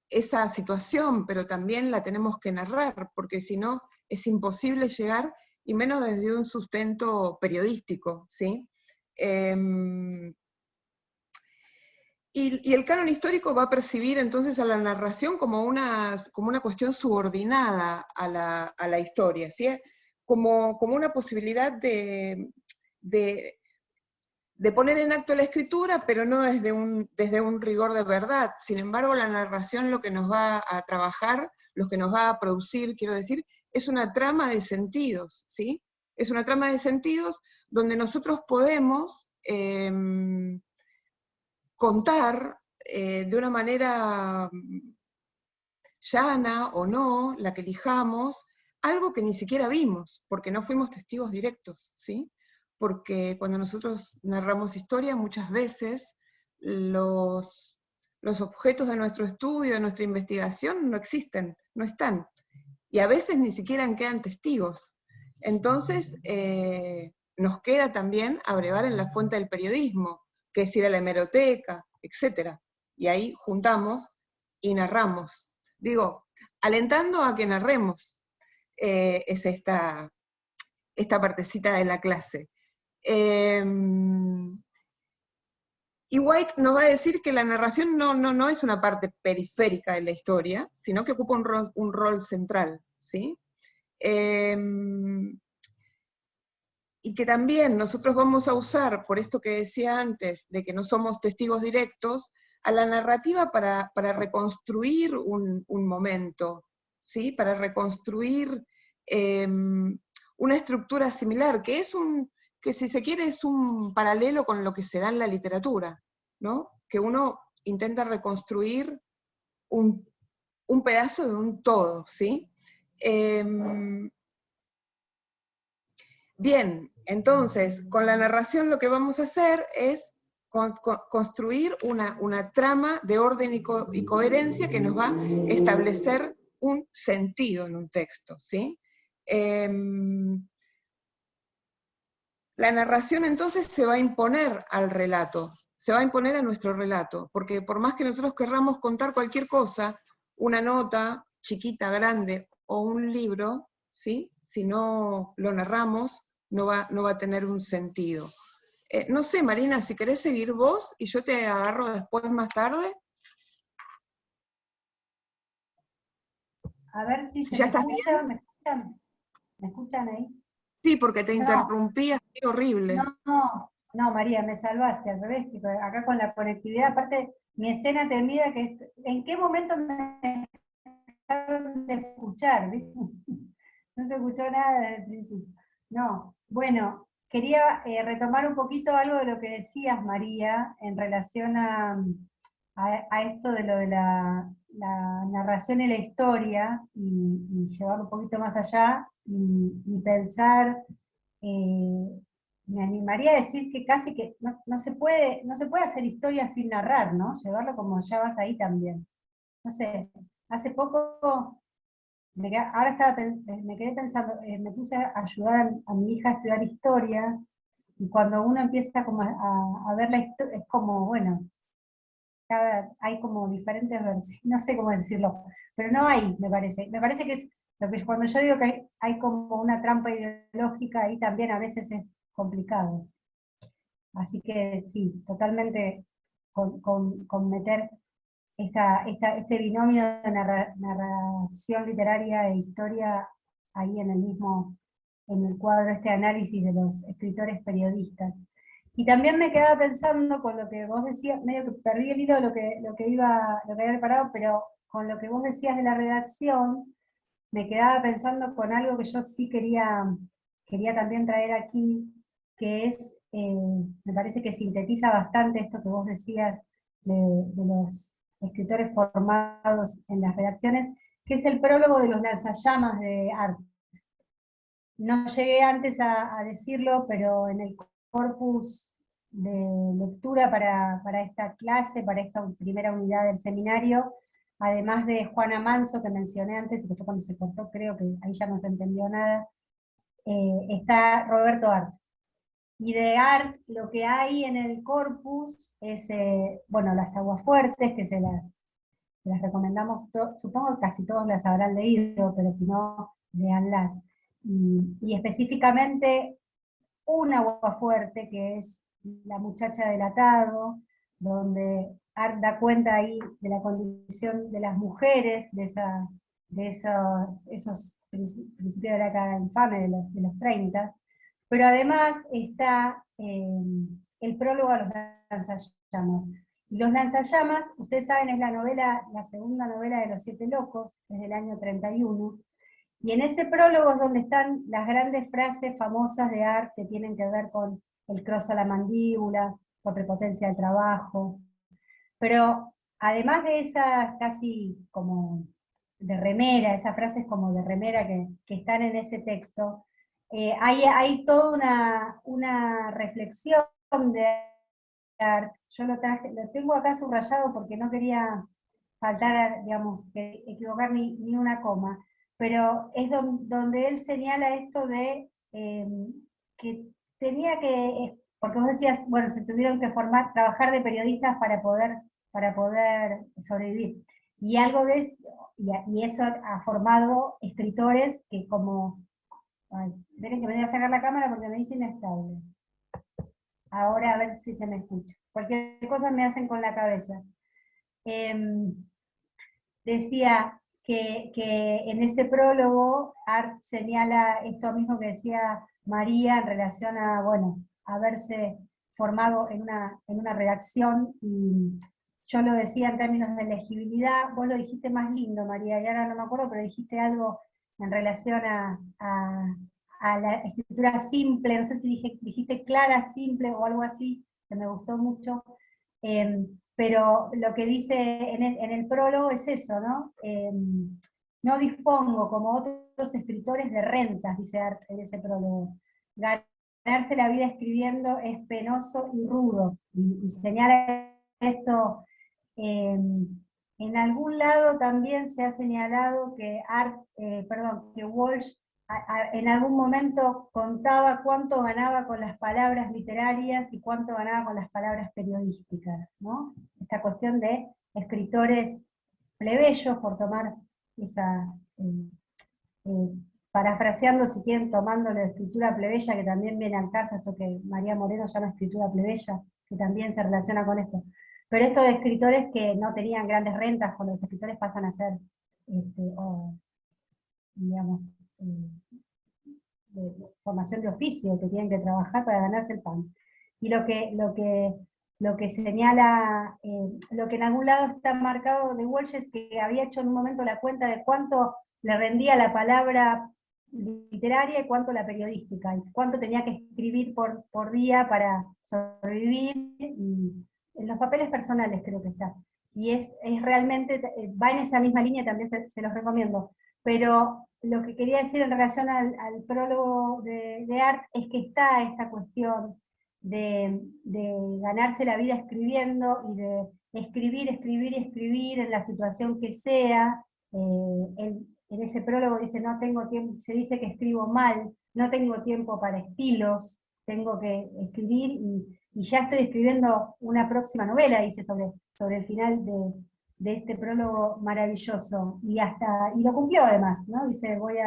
esa situación, pero también la tenemos que narrar, porque si no es imposible llegar, y menos desde un sustento periodístico, ¿sí? Y el canon histórico va a percibir entonces a la narración como una cuestión subordinada a la historia, ¿sí? Como una posibilidad de poner en acto la escritura, pero no desde un rigor de verdad. Sin embargo, la narración lo que nos va a trabajar, lo que nos va a producir, quiero decir, es una trama de sentidos, ¿sí? Es una trama de sentidos donde nosotros podemos contar de una manera llana o no, la que elijamos, algo que ni siquiera vimos, porque no fuimos testigos directos, ¿sí? Porque cuando nosotros narramos historia, muchas veces los objetos de nuestro estudio, de nuestra investigación, no existen, no están. Y a veces ni siquiera quedan testigos. Entonces, nos queda también abrevar en la fuente del periodismo, que es ir a la hemeroteca, etc. Y ahí juntamos y narramos. Digo, alentando a que narremos, es esta partecita de la clase. Y White nos va a decir que la narración no es una parte periférica de la historia, sino que ocupa un rol central, ¿sí? Y que también nosotros vamos a usar, por esto que decía antes, de que no somos testigos directos, a la narrativa para reconstruir un momento, ¿sí? Para reconstruir una estructura similar, que si se quiere es un paralelo con lo que se da en la literatura, ¿no? Que uno intenta reconstruir un pedazo de un todo, ¿sí? Bien, entonces, con la narración lo que vamos a hacer es construir una trama de orden y coherencia que nos va a establecer un sentido en un texto, ¿sí? La narración entonces se va a imponer al relato, se va a imponer a nuestro relato, porque por más que nosotros querramos contar cualquier cosa, una nota, chiquita, grande, o un libro, ¿sí? Si no lo narramos, no va a tener un sentido. No sé, Marina, si querés seguir vos y yo te agarro después más tarde. A ver si se ¿Ya me estás escucha, bien? ¿me escuchan? ¿Me escuchan ahí? Sí, porque te No, interrumpí así horrible. no, María, me salvaste, al revés, que acá con la conectividad, aparte, mi escena temida, ¿en qué momento me dejaron de escuchar? ¿Viste? No se escuchó nada desde el principio. No, bueno, quería retomar un poquito algo de lo que decías, María, en relación a esto de lo de la narración y la historia, y llevarlo un poquito más allá, y pensar, me animaría a decir que casi que no se puede hacer historia sin narrar, ¿no? Llevarlo como ya vas ahí también. No sé, hace poco me quedé pensando, me puse a ayudar a mi hija a estudiar historia, y cuando uno empieza como a ver la historia, es como, bueno, hay como diferentes versiones, no sé cómo decirlo, pero no hay, me parece que es lo que cuando yo digo que hay como una trampa ideológica, ahí también a veces es complicado. Así que sí, totalmente con meter este binomio de narración literaria e historia ahí en el cuadro, este análisis de los escritores periodistas. Y también me quedaba pensando con lo que vos decías, medio que perdí el hilo de lo que había preparado, pero con lo que vos decías de la redacción, me quedaba pensando con algo que yo sí quería también traer aquí, que es, me parece que sintetiza bastante esto que vos decías de los escritores formados en las redacciones, que es el prólogo de los lanzallamas de Art. No llegué antes a decirlo, pero en el corpus de lectura para esta clase, para esta primera unidad del seminario, además de Juana Manso, que mencioné antes, y que fue cuando se cortó, creo que ahí ya no se entendió nada, está Roberto Art. Y de Art, lo que hay en el corpus es, bueno, las Aguafuertes, que se las recomendamos, supongo que casi todos las habrán leído, pero si no, leanlas. Y específicamente un Aguafuerte, que es La muchacha del atado, donde Art da cuenta ahí de la condición de las mujeres, de esos principios de la década infame de los 30, pero además está el prólogo a los lanzallamas. Y los lanzallamas, ustedes saben, es la segunda novela de Los Siete Locos, desde el año 31, y en ese prólogo es donde están las grandes frases famosas de Art que tienen que ver con el cross a la mandíbula, con prepotencia del trabajo. Pero además de esas casi como de remera, esas frases como de remera que están en ese texto, hay toda una reflexión de Art. Yo lo tengo acá subrayado porque no quería faltar, digamos, equivocar ni una coma, pero es donde él señala esto de que tenía que, porque vos decías, bueno, se tuvieron que trabajar de periodistas para poder sobrevivir. Y algo de esto, y eso ha formado escritores que como, esperen que me voy a sacar la cámara porque me dice inestable. Ahora a ver si se me escucha. Cualquier cosa me hacen con la cabeza. Decía que en ese prólogo Art señala esto mismo que decía María en relación a, bueno, haberse formado en una redacción, y yo lo decía en términos de legibilidad, vos lo dijiste más lindo, María, y ahora no me acuerdo, pero dijiste algo en relación a a la escritura simple, no sé si dijiste clara, simple o algo así, que me gustó mucho, pero lo que dice en el prólogo es eso, ¿no? No dispongo, como otros escritores, de rentas, dice Art en ese prólogo. Ganarse la vida escribiendo es penoso y rudo, y señala esto. En algún lado también se ha señalado que que Walsh en algún momento contaba cuánto ganaba con las palabras literarias y cuánto ganaba con las palabras periodísticas, ¿no? Esta cuestión de escritores plebeyos, por tomar esa, parafraseando si quieren, tomando la escritura plebeya, que también viene al caso, esto que María Moreno llama escritura plebeya, que también se relaciona con esto. Pero esto de escritores que no tenían grandes rentas, cuando los escritores pasan a ser, digamos, de formación de oficio, que tienen que trabajar para ganarse el pan. Y lo que señala, lo que en algún lado está marcado de Walsh es que había hecho en un momento la cuenta de cuánto le rendía la palabra literaria y cuánto la periodística, y cuánto tenía que escribir por día para sobrevivir, y en los papeles personales creo que está. Y es realmente, va en esa misma línea, también se los recomiendo. Pero lo que quería decir en relación al prólogo de Art es que está esta cuestión de ganarse la vida escribiendo y de escribir, escribir y escribir en la situación que sea. En ese prólogo dice, no tengo tiempo, se dice que escribo mal, no tengo tiempo para estilos, tengo que escribir y ya estoy escribiendo una próxima novela, dice sobre el final de este prólogo maravilloso, y lo cumplió además, ¿no? Dice, voy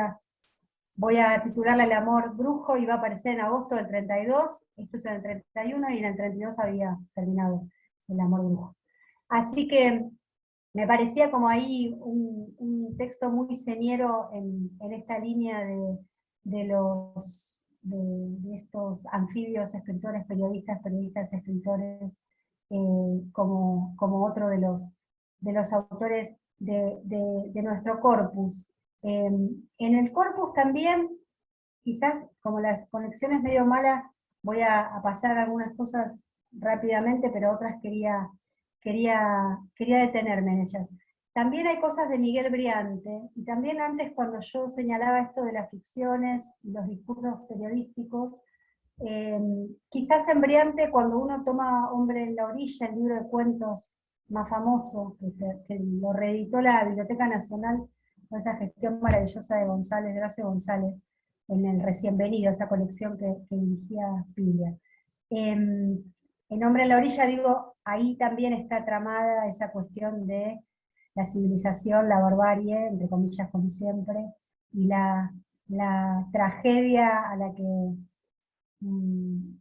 a titularla El amor brujo, y va a aparecer en agosto del 32, esto es en el 31, y en el 32 había terminado El amor brujo. Así que me parecía como ahí un texto muy señero en esta línea de estos anfibios, escritores, periodistas, escritores, como otro de los autores de nuestro corpus. En el corpus también, quizás como las conexiones medio malas, voy a pasar algunas cosas rápidamente, pero otras quería detenerme en ellas. También hay cosas de Miguel Briante, y también antes, cuando yo señalaba esto de las ficciones y los discursos periodísticos, quizás en Briante, cuando uno toma Hombre en la orilla, el libro de cuentos más famoso, que lo reeditó la Biblioteca Nacional, con esa gestión maravillosa de González, de Horacio González, en el Recién Venido, esa colección que dirigía Piglia. En Hombre en la orilla, digo, ahí también está tramada esa cuestión de la civilización, la barbarie, entre comillas como siempre, y la tragedia a la que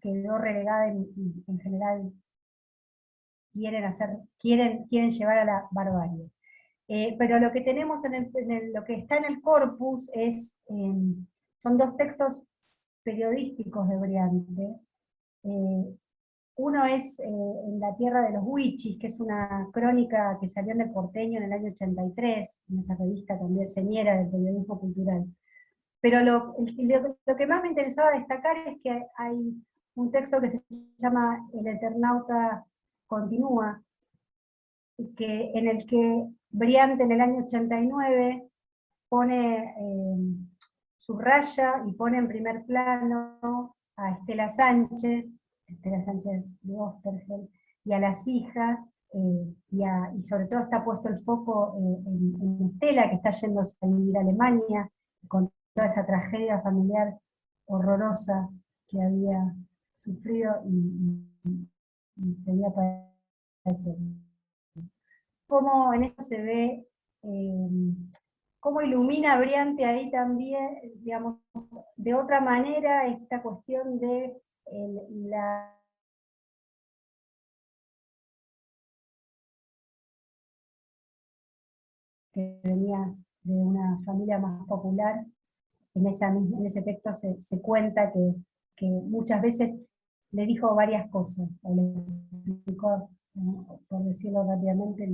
quedó relegada en general quieren llevar a la barbarie. Pero lo que tenemos lo que está en el corpus son dos textos periodísticos de Briante. Uno es En la tierra de los Huichis, que es una crónica que salió en El Porteño en el año 83, en esa revista también señera del periodismo cultural. Pero lo que más me interesaba destacar es que hay un texto que se llama El Eternauta Continúa, en el que Briante en el año 89 pone, subraya y pone en primer plano a Estela Sánchez de Osterheld, y a las hijas, y sobre todo está puesto el foco en Estela, que está yendo a vivir a Alemania, con toda esa tragedia familiar horrorosa que había sufrido y seguía padeciendo. Cómo en esto se ve, cómo ilumina Briante ahí también, digamos, de otra manera esta cuestión de la que venía de una familia más popular. En ese texto se cuenta que muchas veces le dijo varias cosas, o le explicó, por decirlo rápidamente,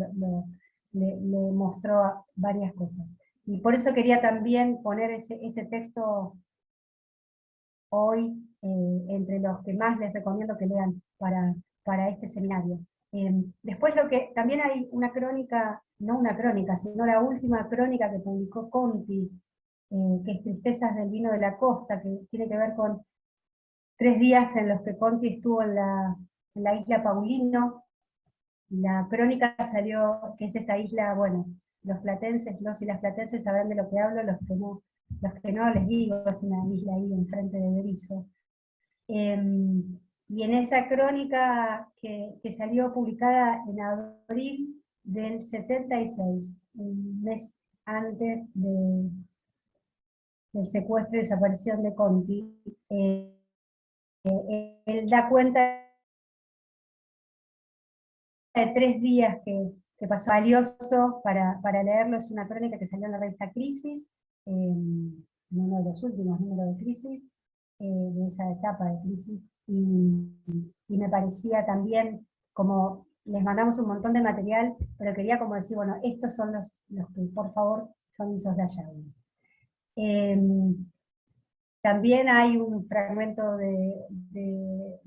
le mostró varias cosas. Y por eso quería también poner ese texto hoy entre los que más les recomiendo que lean para este seminario. Después también hay una crónica, no una crónica, sino la última crónica que publicó Conti, que es Tristezas del vino de la costa, que tiene que ver con 3 días en los que Conti estuvo en la isla Paulino. La crónica salió, que es esta isla, bueno, los y las platenses sabrán de lo que hablo, los que no les digo, es una isla ahí enfrente de Berisso. Y en esa crónica que salió publicada en abril del 76, un mes antes del secuestro y desaparición de Conti, él da cuenta de 3 días que pasó, valioso para leerlo. Es una crónica que salió en la revista Crisis, en uno de los últimos números de Crisis, de esa etapa de Crisis, y me parecía también, como les mandamos un montón de material, pero quería como decir, bueno, estos son los que por favor son insoslayables. También hay un fragmento de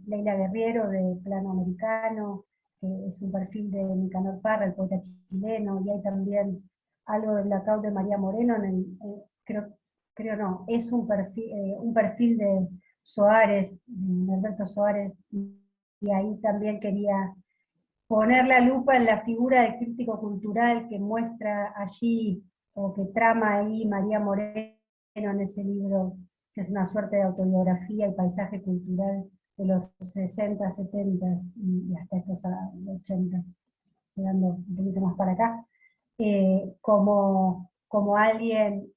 Leila Guerriero, de Plano Americano, que es un perfil de Nicanor Parra, el poeta chileno, y hay también algo del Blackout de María Moreno, creo no, es un perfil de Soares, de Alberto Soares, y ahí también quería poner la lupa en la figura del crítico cultural que muestra allí, o que trama ahí María Moreno en ese libro, que es una suerte de autobiografía y paisaje cultural de los 60, 70 y hasta estos 80, llegando un poquito más para acá, como alguien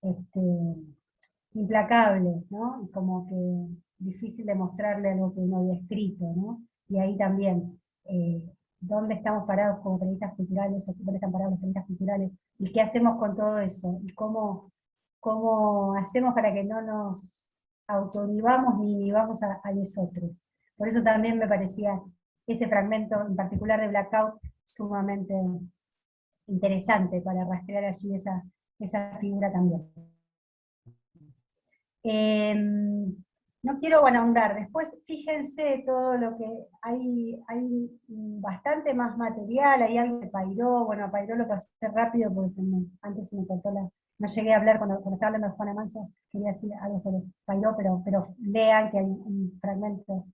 implacable, ¿no? Y como que difícil de mostrarle algo que uno había escrito, ¿no? Y ahí también, ¿dónde estamos parados como periodistas culturales, o dónde están parados los periodistas culturales, y qué hacemos con todo eso, y cómo hacemos para que no nos autoinhibamos ni inhibamos a nosotros. Por eso también me parecía ese fragmento en particular de Blackout sumamente interesante para rastrear allí esa figura también. No quiero ahondar, después fíjense todo lo que hay bastante más material, hay algo de Pairó, bueno, Pairó lo pasé rápido porque antes se me cortó no llegué a hablar cuando estaba hablando de Juana Manso, quería decir algo sobre Pairó, pero lean que hay un fragmento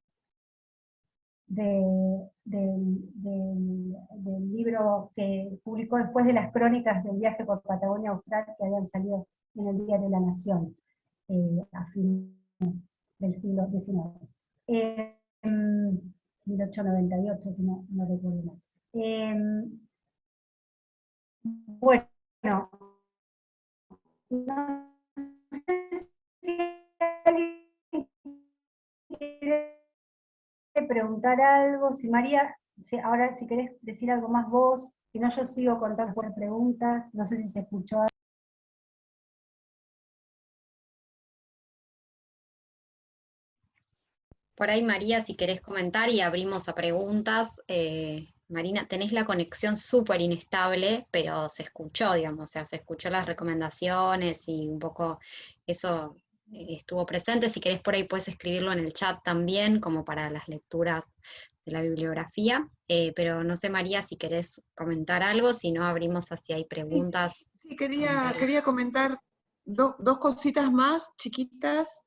del libro que publicó después de las crónicas del viaje por Patagonia Austral que habían salido en el diario La Nación a fines del siglo XIX. 1898, si no recuerdo mal. Bueno, no sé si alguien quiere preguntar algo, si María, ahora si querés decir algo más vos, si no yo sigo contando por preguntas, no sé si se escuchó algo. Por ahí, María, si querés comentar y abrimos a preguntas. Marina, tenés la conexión súper inestable, pero se escuchó, digamos, o sea, se escuchó las recomendaciones y un poco eso estuvo presente. Si querés por ahí puedes escribirlo en el chat también, como para las lecturas de la bibliografía. Pero no sé, María, si querés comentar algo, si no abrimos hacia ahí preguntas. Sí, quería comentar dos cositas más chiquitas.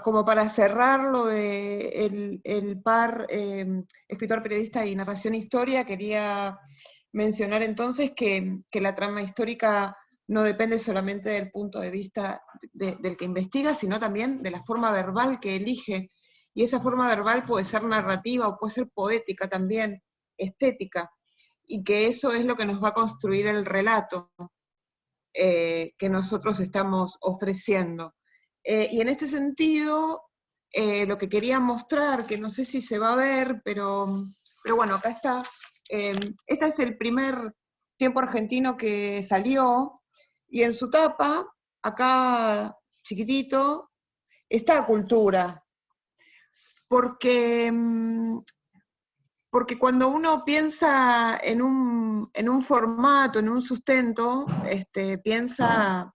Como para cerrar lo de el par escritor, periodista y narración historia, quería mencionar entonces que la trama histórica no depende solamente del punto de vista del que investiga, sino también de la forma verbal que elige, y esa forma verbal puede ser narrativa o puede ser poética también, estética, y que eso es lo que nos va a construir el relato que nosotros estamos ofreciendo. Y en este sentido, lo que quería mostrar, que no sé si se va a ver, pero bueno, acá está. Este es el primer Tiempo Argentino que salió, y en su tapa, acá chiquitito, está cultura. Porque cuando uno piensa en un formato, en un sustento, piensa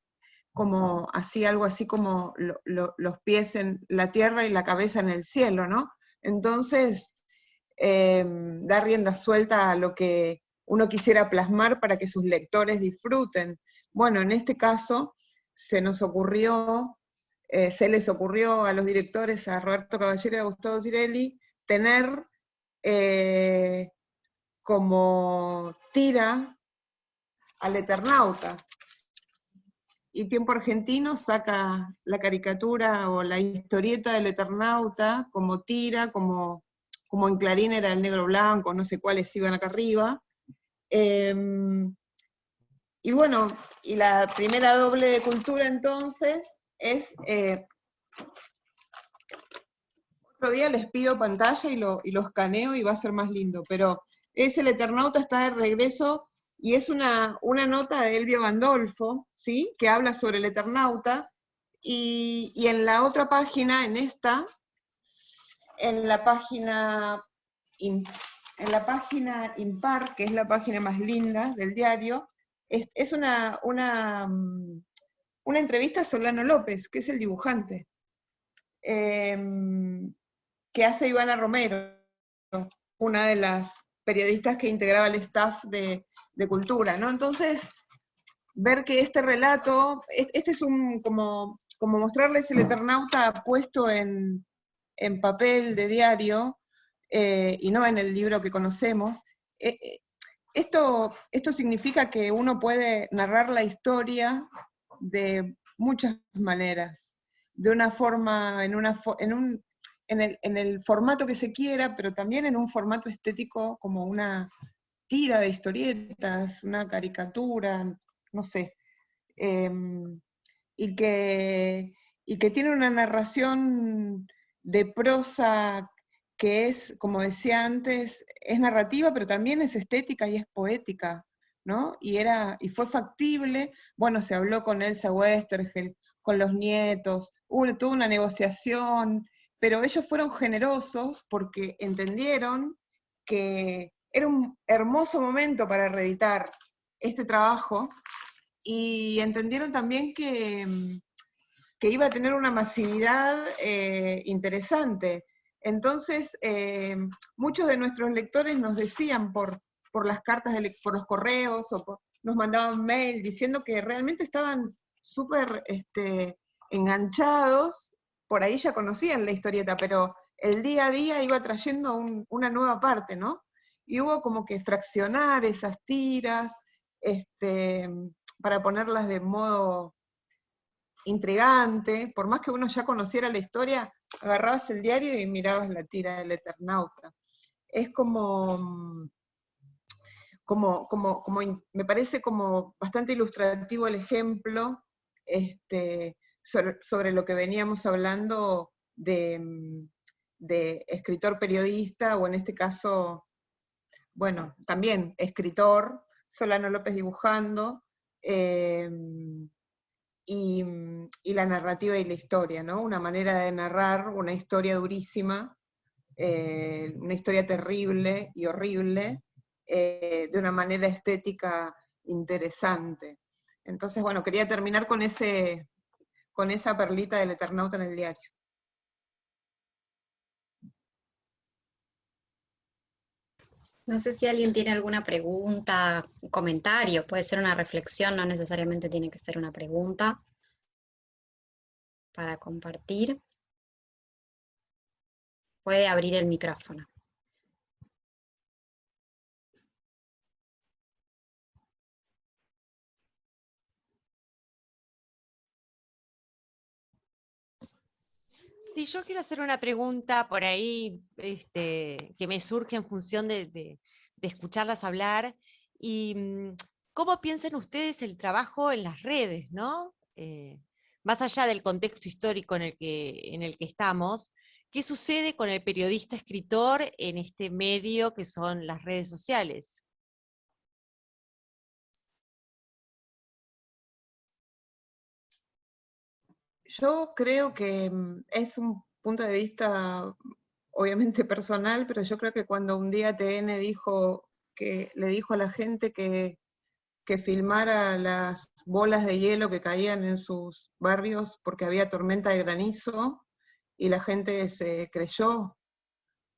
como así, algo así como los pies en la tierra y la cabeza en el cielo, ¿no? Entonces, da rienda suelta a lo que uno quisiera plasmar para que sus lectores disfruten. Bueno, en este caso se les ocurrió a los directores, a Roberto Caballero y a Gustavo Cirelli, tener como tira al Eternauta. Y Tiempo Argentino saca la caricatura o la historieta del Eternauta como tira, como en Clarín era el negro blanco, no sé cuáles iban acá arriba. Y bueno, y la primera doble de cultura entonces es, otro día les pido pantalla y lo escaneo y va a ser más lindo, pero es El Eternauta está de regreso, y es una nota de Elvio Gandolfo, ¿sí? Que habla sobre el Eternauta, y en la otra página, en la página impar, que es la página más linda del diario, es una entrevista a Solano López, que es el dibujante, que hace Ivana Romero, una de las periodistas que integraba el staff de Cultura, ¿no? Entonces, ver que este relato, este es como mostrarles el Eternauta puesto en papel de diario, y no en el libro que conocemos. Esto significa que uno puede narrar la historia de muchas maneras, de una forma, en el formato que se quiera, pero también en un formato estético como una tira de historietas, una caricatura, no sé, y que tiene una narración de prosa que es, como decía antes, es narrativa, pero también es estética y es poética, ¿no? Y fue factible. Bueno, se habló con Elsa Westergel, con los nietos, hubo toda una negociación, pero ellos fueron generosos porque entendieron que era un hermoso momento para reeditar este trabajo, y entendieron también que iba a tener una masividad interesante. Entonces, muchos de nuestros lectores nos decían por las cartas, por los correos, nos mandaban mail diciendo que realmente estaban súper enganchados. Por ahí ya conocían la historieta, pero el día a día iba trayendo una nueva parte, ¿no? Y hubo como que fraccionar esas tiras, para ponerlas de modo intrigante. Por más que uno ya conociera la historia, agarrabas el diario y mirabas la tira del Eternauta. Es me parece como bastante ilustrativo el ejemplo, sobre lo que veníamos hablando de escritor periodista, o en este caso, bueno, también escritor, Solano López dibujando, y la narrativa y la historia, ¿no? Una manera de narrar una historia durísima, una historia terrible y horrible, de una manera estética interesante. Entonces, bueno, quería terminar con esa perlita del Eternauta en el diario. No sé si alguien tiene alguna pregunta, comentario, puede ser una reflexión, no necesariamente tiene que ser una pregunta para compartir. Puede abrir el micrófono. Sí, yo quiero hacer una pregunta por ahí, que me surge en función de escucharlas hablar. Y ¿cómo piensan ustedes el trabajo en las redes, ¿no? Más allá del contexto histórico en el que estamos, ¿qué sucede con el periodista escritor en este medio que son las redes sociales? Yo creo que es un punto de vista obviamente personal, pero yo creo que cuando un día TN le dijo a la gente que que filmara las bolas de hielo que caían en sus barrios porque había tormenta de granizo, y la gente se creyó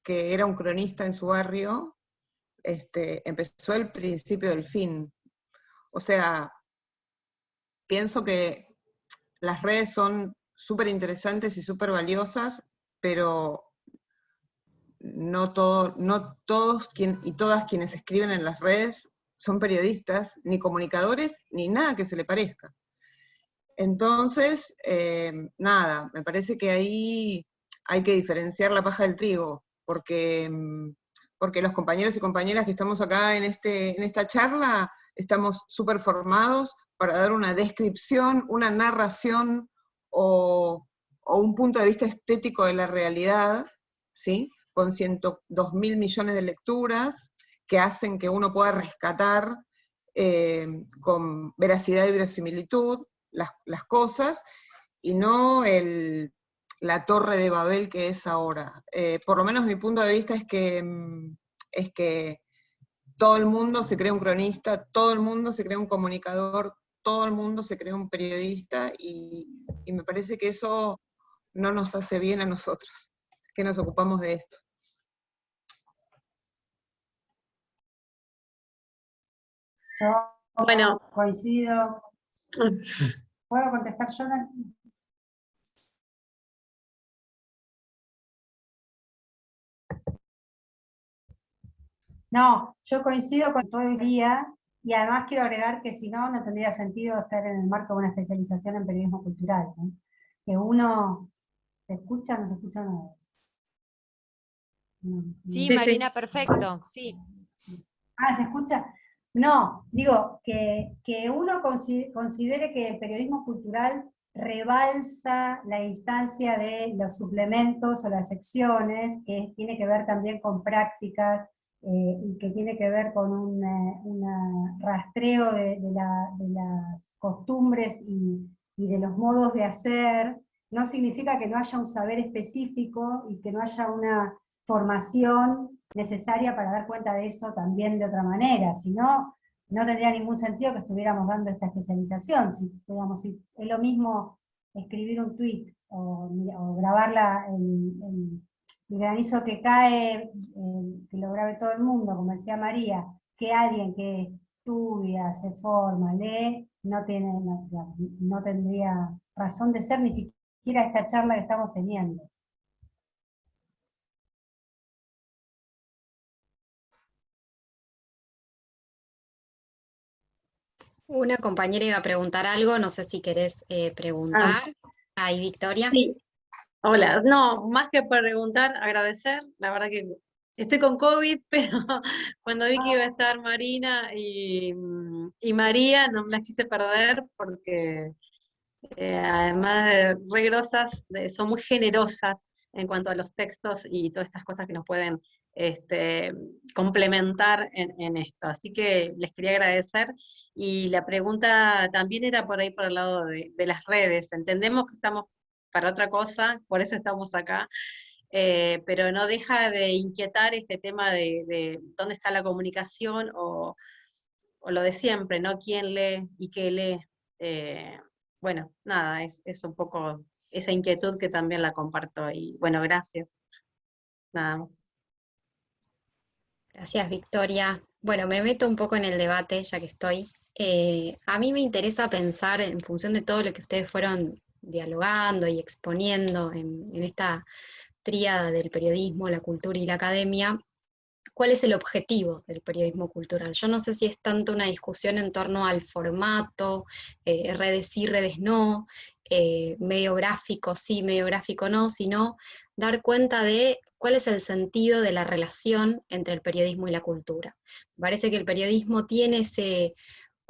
que era un cronista en su barrio, empezó el principio del fin. O sea, pienso que las redes son súper interesantes y súper valiosas, pero no todos y todas quienes escriben en las redes son periodistas, ni comunicadores, ni nada que se le parezca. Entonces, nada, me parece que ahí hay que diferenciar la paja del trigo, porque los compañeros y compañeras que estamos acá en esta charla, estamos súper formados para dar una descripción, una narración o un punto de vista estético de la realidad, ¿sí? Con 102.000 millones de lecturas que hacen que uno pueda rescatar con veracidad y verosimilitud las cosas, y no la torre de Babel que es ahora. Por lo menos mi punto de vista es que todo el mundo se cree un cronista, todo el mundo se cree un comunicador, todo el mundo se cree un periodista, y me parece que eso no nos hace bien a nosotros, que nos ocupamos de esto. Yo Bueno, coincido. ¿Puedo contestar yo? No, yo coincido con todo el día, y además quiero agregar que si no, no tendría sentido estar en el marco de una especialización en periodismo cultural, ¿no? Que uno se escucha, no se escucha nada. Sí, sí, Marina, sí. perfecto, sí. Ah, ¿se escucha? No, digo, que uno considere que el periodismo cultural rebalsa la instancia de los suplementos o las secciones, que tiene que ver también con prácticas, y que tiene que ver con un rastreo de las costumbres y de los modos de hacer. No significa que no haya un saber específico y que no haya una formación necesaria para dar cuenta de eso también de otra manera. Si no, no tendría ningún sentido que estuviéramos dando esta especialización. Si es lo mismo escribir un tweet o grabar el granizo que cae, que lo grabe todo el mundo, como decía María, que alguien que estudia, se forma, lee, no tendría razón de ser ni siquiera esta charla que estamos teniendo. Una compañera iba a preguntar algo, no sé si querés preguntar. Ahí, Victoria. Sí, hola. No, más que preguntar, agradecer. La verdad que estoy con COVID, pero cuando vi que iba a estar Marina y María, no me las quise perder porque además de re grosas, son muy generosas en cuanto a los textos y todas estas cosas que nos pueden complementar en esto. Así que les quería agradecer. Y la pregunta también era por ahí, por el lado de las redes. Entendemos que estamos para otra cosa, por eso estamos acá, pero no deja de inquietar este tema de dónde está la comunicación o lo de siempre, ¿no? ¿Quién lee y qué lee? Bueno, nada, es un poco esa inquietud que también la comparto. Y bueno, gracias. Nada más. Gracias, Victoria. Bueno, me meto un poco en el debate, ya que estoy. A mí me interesa pensar, en función de todo lo que ustedes fueron dialogando y exponiendo en esta tríada del periodismo, la cultura y la academia, ¿cuál es el objetivo del periodismo cultural? Yo no sé si es tanto una discusión en torno al formato, redes sí, redes no, medio gráfico sí, medio gráfico no, sino dar cuenta de cuál es el sentido de la relación entre el periodismo y la cultura. Me parece que el periodismo tiene ese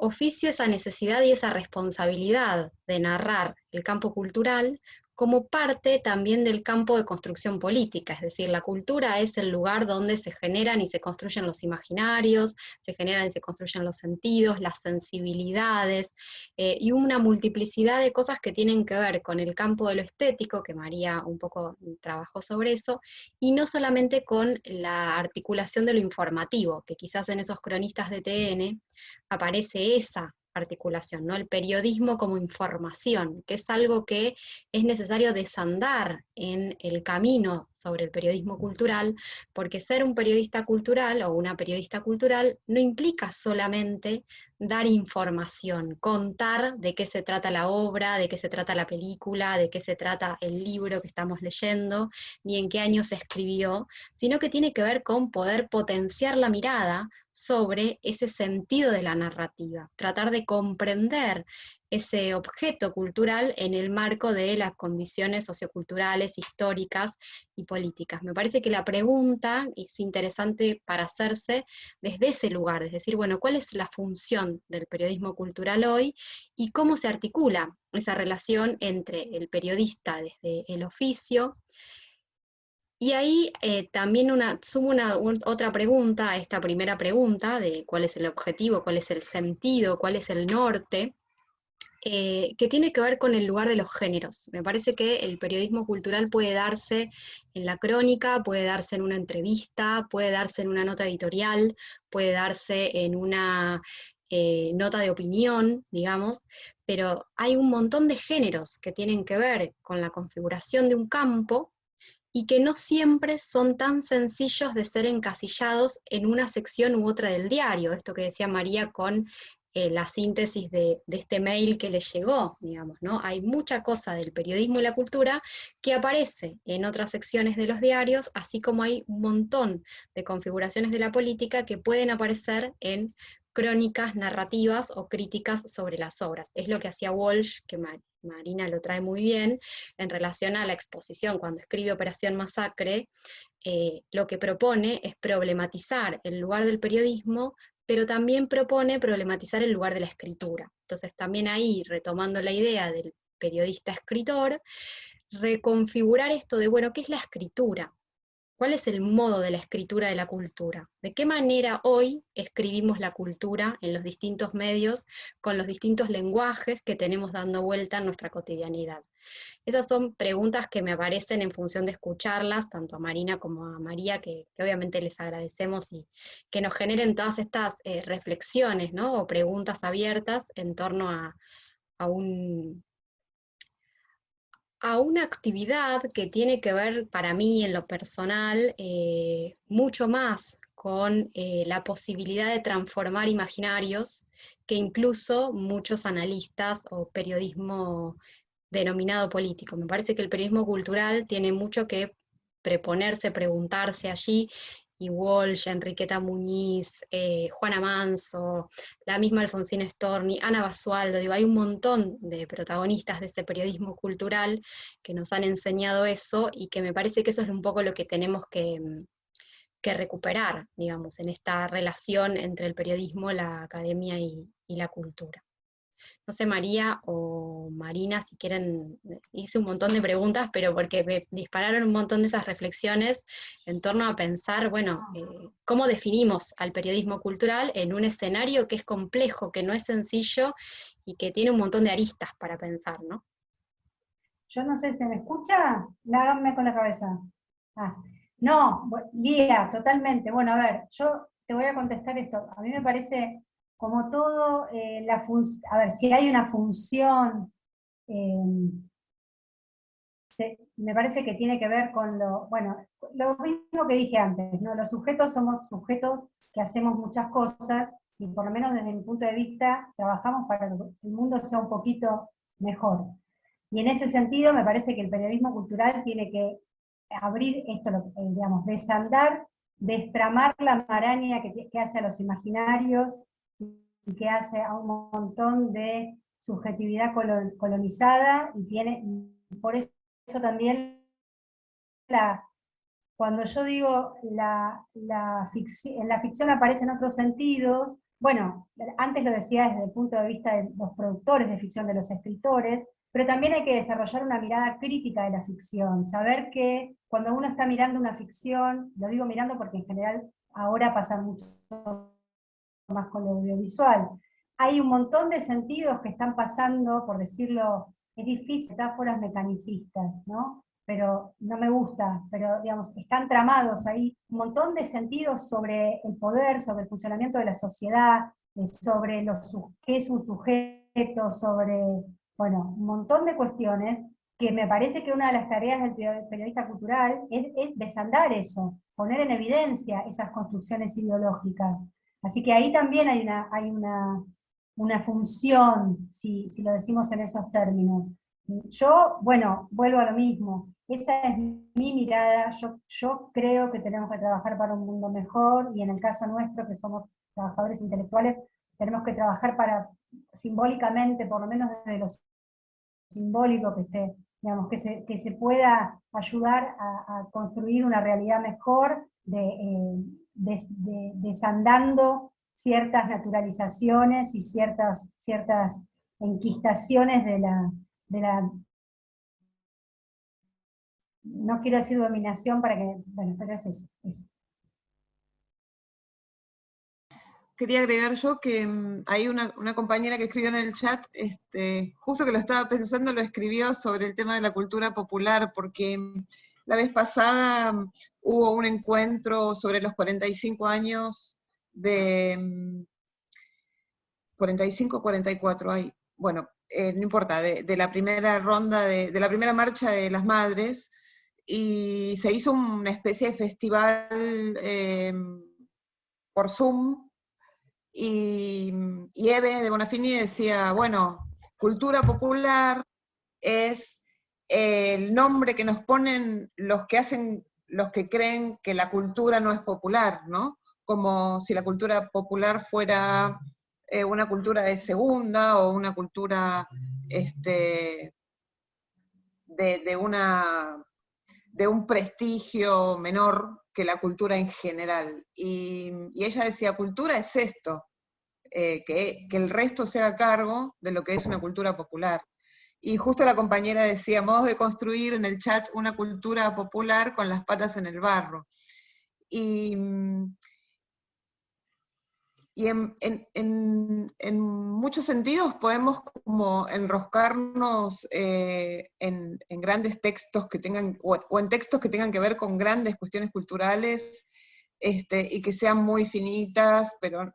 oficio, esa necesidad y esa responsabilidad de narrar el campo cultural como parte también del campo de construcción política, es decir, la cultura es el lugar donde se generan y se construyen los imaginarios, se generan y se construyen los sentidos, las sensibilidades, y una multiplicidad de cosas que tienen que ver con el campo de lo estético, que María un poco trabajó sobre eso, y no solamente con la articulación de lo informativo, que quizás en esos cronistas de TN aparece esa articulación, ¿no? El periodismo como información, que es algo que es necesario desandar en el camino sobre el periodismo cultural, porque ser un periodista cultural o una periodista cultural no implica solamente dar información, contar de qué se trata la obra, de qué se trata la película, de qué se trata el libro que estamos leyendo, ni en qué año se escribió, sino que tiene que ver con poder potenciar la mirada sobre ese sentido de la narrativa, tratar de comprender ese objeto cultural en el marco de las condiciones socioculturales, históricas y políticas. Me parece que la pregunta es interesante para hacerse desde ese lugar, es decir, bueno, ¿cuál es la función del periodismo cultural hoy y cómo se articula esa relación entre el periodista desde el oficio? Y ahí también sumo otra pregunta a esta primera pregunta de cuál es el objetivo, cuál es el sentido, cuál es el norte, que tiene que ver con el lugar de los géneros. Me parece que el periodismo cultural puede darse en la crónica, puede darse en una entrevista, puede darse en una nota editorial, puede darse en una nota de opinión, digamos, pero hay un montón de géneros que tienen que ver con la configuración de un campo y que no siempre son tan sencillos de ser encasillados en una sección u otra del diario. Esto que decía María con la síntesis de este mail que le llegó, digamos, ¿no? Hay mucha cosa del periodismo y la cultura que aparece en otras secciones de los diarios, así como hay un montón de configuraciones de la política que pueden aparecer en crónicas narrativas o críticas sobre las obras. Es lo que hacía Walsh, que Marina lo trae muy bien, en relación a la exposición. Cuando escribe Operación Masacre, lo que propone es problematizar el lugar del periodismo, pero también propone problematizar el lugar de la escritura. Entonces también ahí, retomando la idea del periodista escritor, reconfigurar esto de, bueno, ¿qué es la escritura? ¿Cuál es el modo de la escritura de la cultura? ¿De qué manera hoy escribimos la cultura en los distintos medios, con los distintos lenguajes que tenemos dando vuelta en nuestra cotidianidad? Esas son preguntas que me aparecen en función de escucharlas, tanto a Marina como a María, que obviamente les agradecemos y que nos generen todas estas reflexiones, ¿no? O preguntas abiertas en torno a una actividad que tiene que ver para mí en lo personal mucho más con la posibilidad de transformar imaginarios que incluso muchos analistas o periodismo denominado político. Me parece que el periodismo cultural tiene mucho que preponerse, preguntarse allí, y Walsh, Enriqueta Muñiz, Juana Manso, la misma Alfonsina Storni, Ana Basualdo, digo, hay un montón de protagonistas de ese periodismo cultural que nos han enseñado eso, y que me parece que eso es un poco lo que tenemos que recuperar, digamos, en esta relación entre el periodismo, la academia y la cultura. No sé, María o Marina, si quieren, hice un montón de preguntas, pero porque me dispararon un montón de esas reflexiones en torno a pensar, bueno, cómo definimos al periodismo cultural en un escenario que es complejo, que no es sencillo y que tiene un montón de aristas para pensar, ¿no? Yo no sé, ¿se me escucha? Háganme con la cabeza. No, Lía, totalmente. Bueno, a ver, yo te voy a contestar esto. A mí me parece, como todo, a ver, si hay una función, me parece que tiene que ver con lo mismo que dije antes, ¿no? Los sujetos somos sujetos que hacemos muchas cosas, y por lo menos desde mi punto de vista, trabajamos para que el mundo sea un poquito mejor. Y en ese sentido me parece que el periodismo cultural tiene que abrir esto, digamos, desandar, destramar la maraña que hace a los imaginarios y que hace a un montón de subjetividad colonizada, y por eso también cuando yo digo en la ficción aparecen otros sentidos. Bueno, antes lo decía desde el punto de vista de los productores de ficción, de los escritores, pero también hay que desarrollar una mirada crítica de la ficción, saber que cuando uno está mirando una ficción, lo digo mirando porque en general ahora pasa mucho más con lo audiovisual, hay un montón de sentidos que están pasando, por decirlo, es difícil, metáforas mecanicistas, ¿no? Pero no me gusta, pero digamos, están tramados ahí un montón de sentidos sobre el poder, sobre el funcionamiento de la sociedad, sobre qué es un sujeto, sobre, bueno, un montón de cuestiones que me parece que una de las tareas del periodista cultural es desandar eso, poner en evidencia esas construcciones ideológicas. Así que ahí también hay una función, si lo decimos en esos términos. Yo, bueno, vuelvo a lo mismo, esa es mi mirada, yo creo que tenemos que trabajar para un mundo mejor, y en el caso nuestro, que somos trabajadores intelectuales, tenemos que trabajar para, simbólicamente, por lo menos desde lo simbólico, digamos, que se pueda ayudar a construir una realidad mejor, desandando ciertas naturalizaciones y ciertas enquistaciones de la, no quiero decir dominación para que, bueno, pero es eso. Quería agregar yo que hay una compañera que escribió en el chat, justo que lo estaba pensando, lo escribió sobre el tema de la cultura popular, porque la vez pasada hubo un encuentro sobre los 45 años de 45, 44, bueno, no importa, de la primera ronda, de la primera marcha de las madres, y se hizo una especie de festival por Zoom, y Eve de Bonafini decía, bueno, cultura popular es el nombre que nos ponen los que creen que la cultura no es popular, ¿no? Como si la cultura popular fuera una cultura de segunda, o una cultura de un prestigio menor que la cultura en general. Y ella decía, cultura es esto, que el resto se haga cargo de lo que es una cultura popular. Y justo la compañera decía, modos de construir en el chat una cultura popular con las patas en el barro. Y en muchos sentidos podemos como enroscarnos en grandes textos que tengan, o en textos que tengan que ver con grandes cuestiones culturales, y que sean muy finitas, pero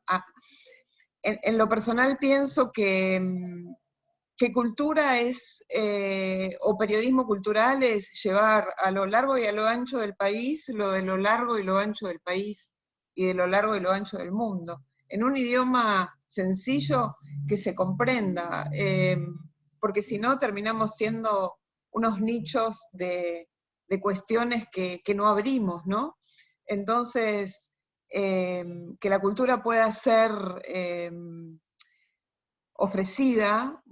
en lo personal pienso que cultura es, o periodismo cultural es llevar a lo largo y a lo ancho del país lo de lo largo y lo ancho del país, y de lo largo y lo ancho del mundo, en un idioma sencillo que se comprenda, porque si no terminamos siendo unos nichos de cuestiones que no abrimos, ¿no? Entonces, que la cultura pueda ser ofrecida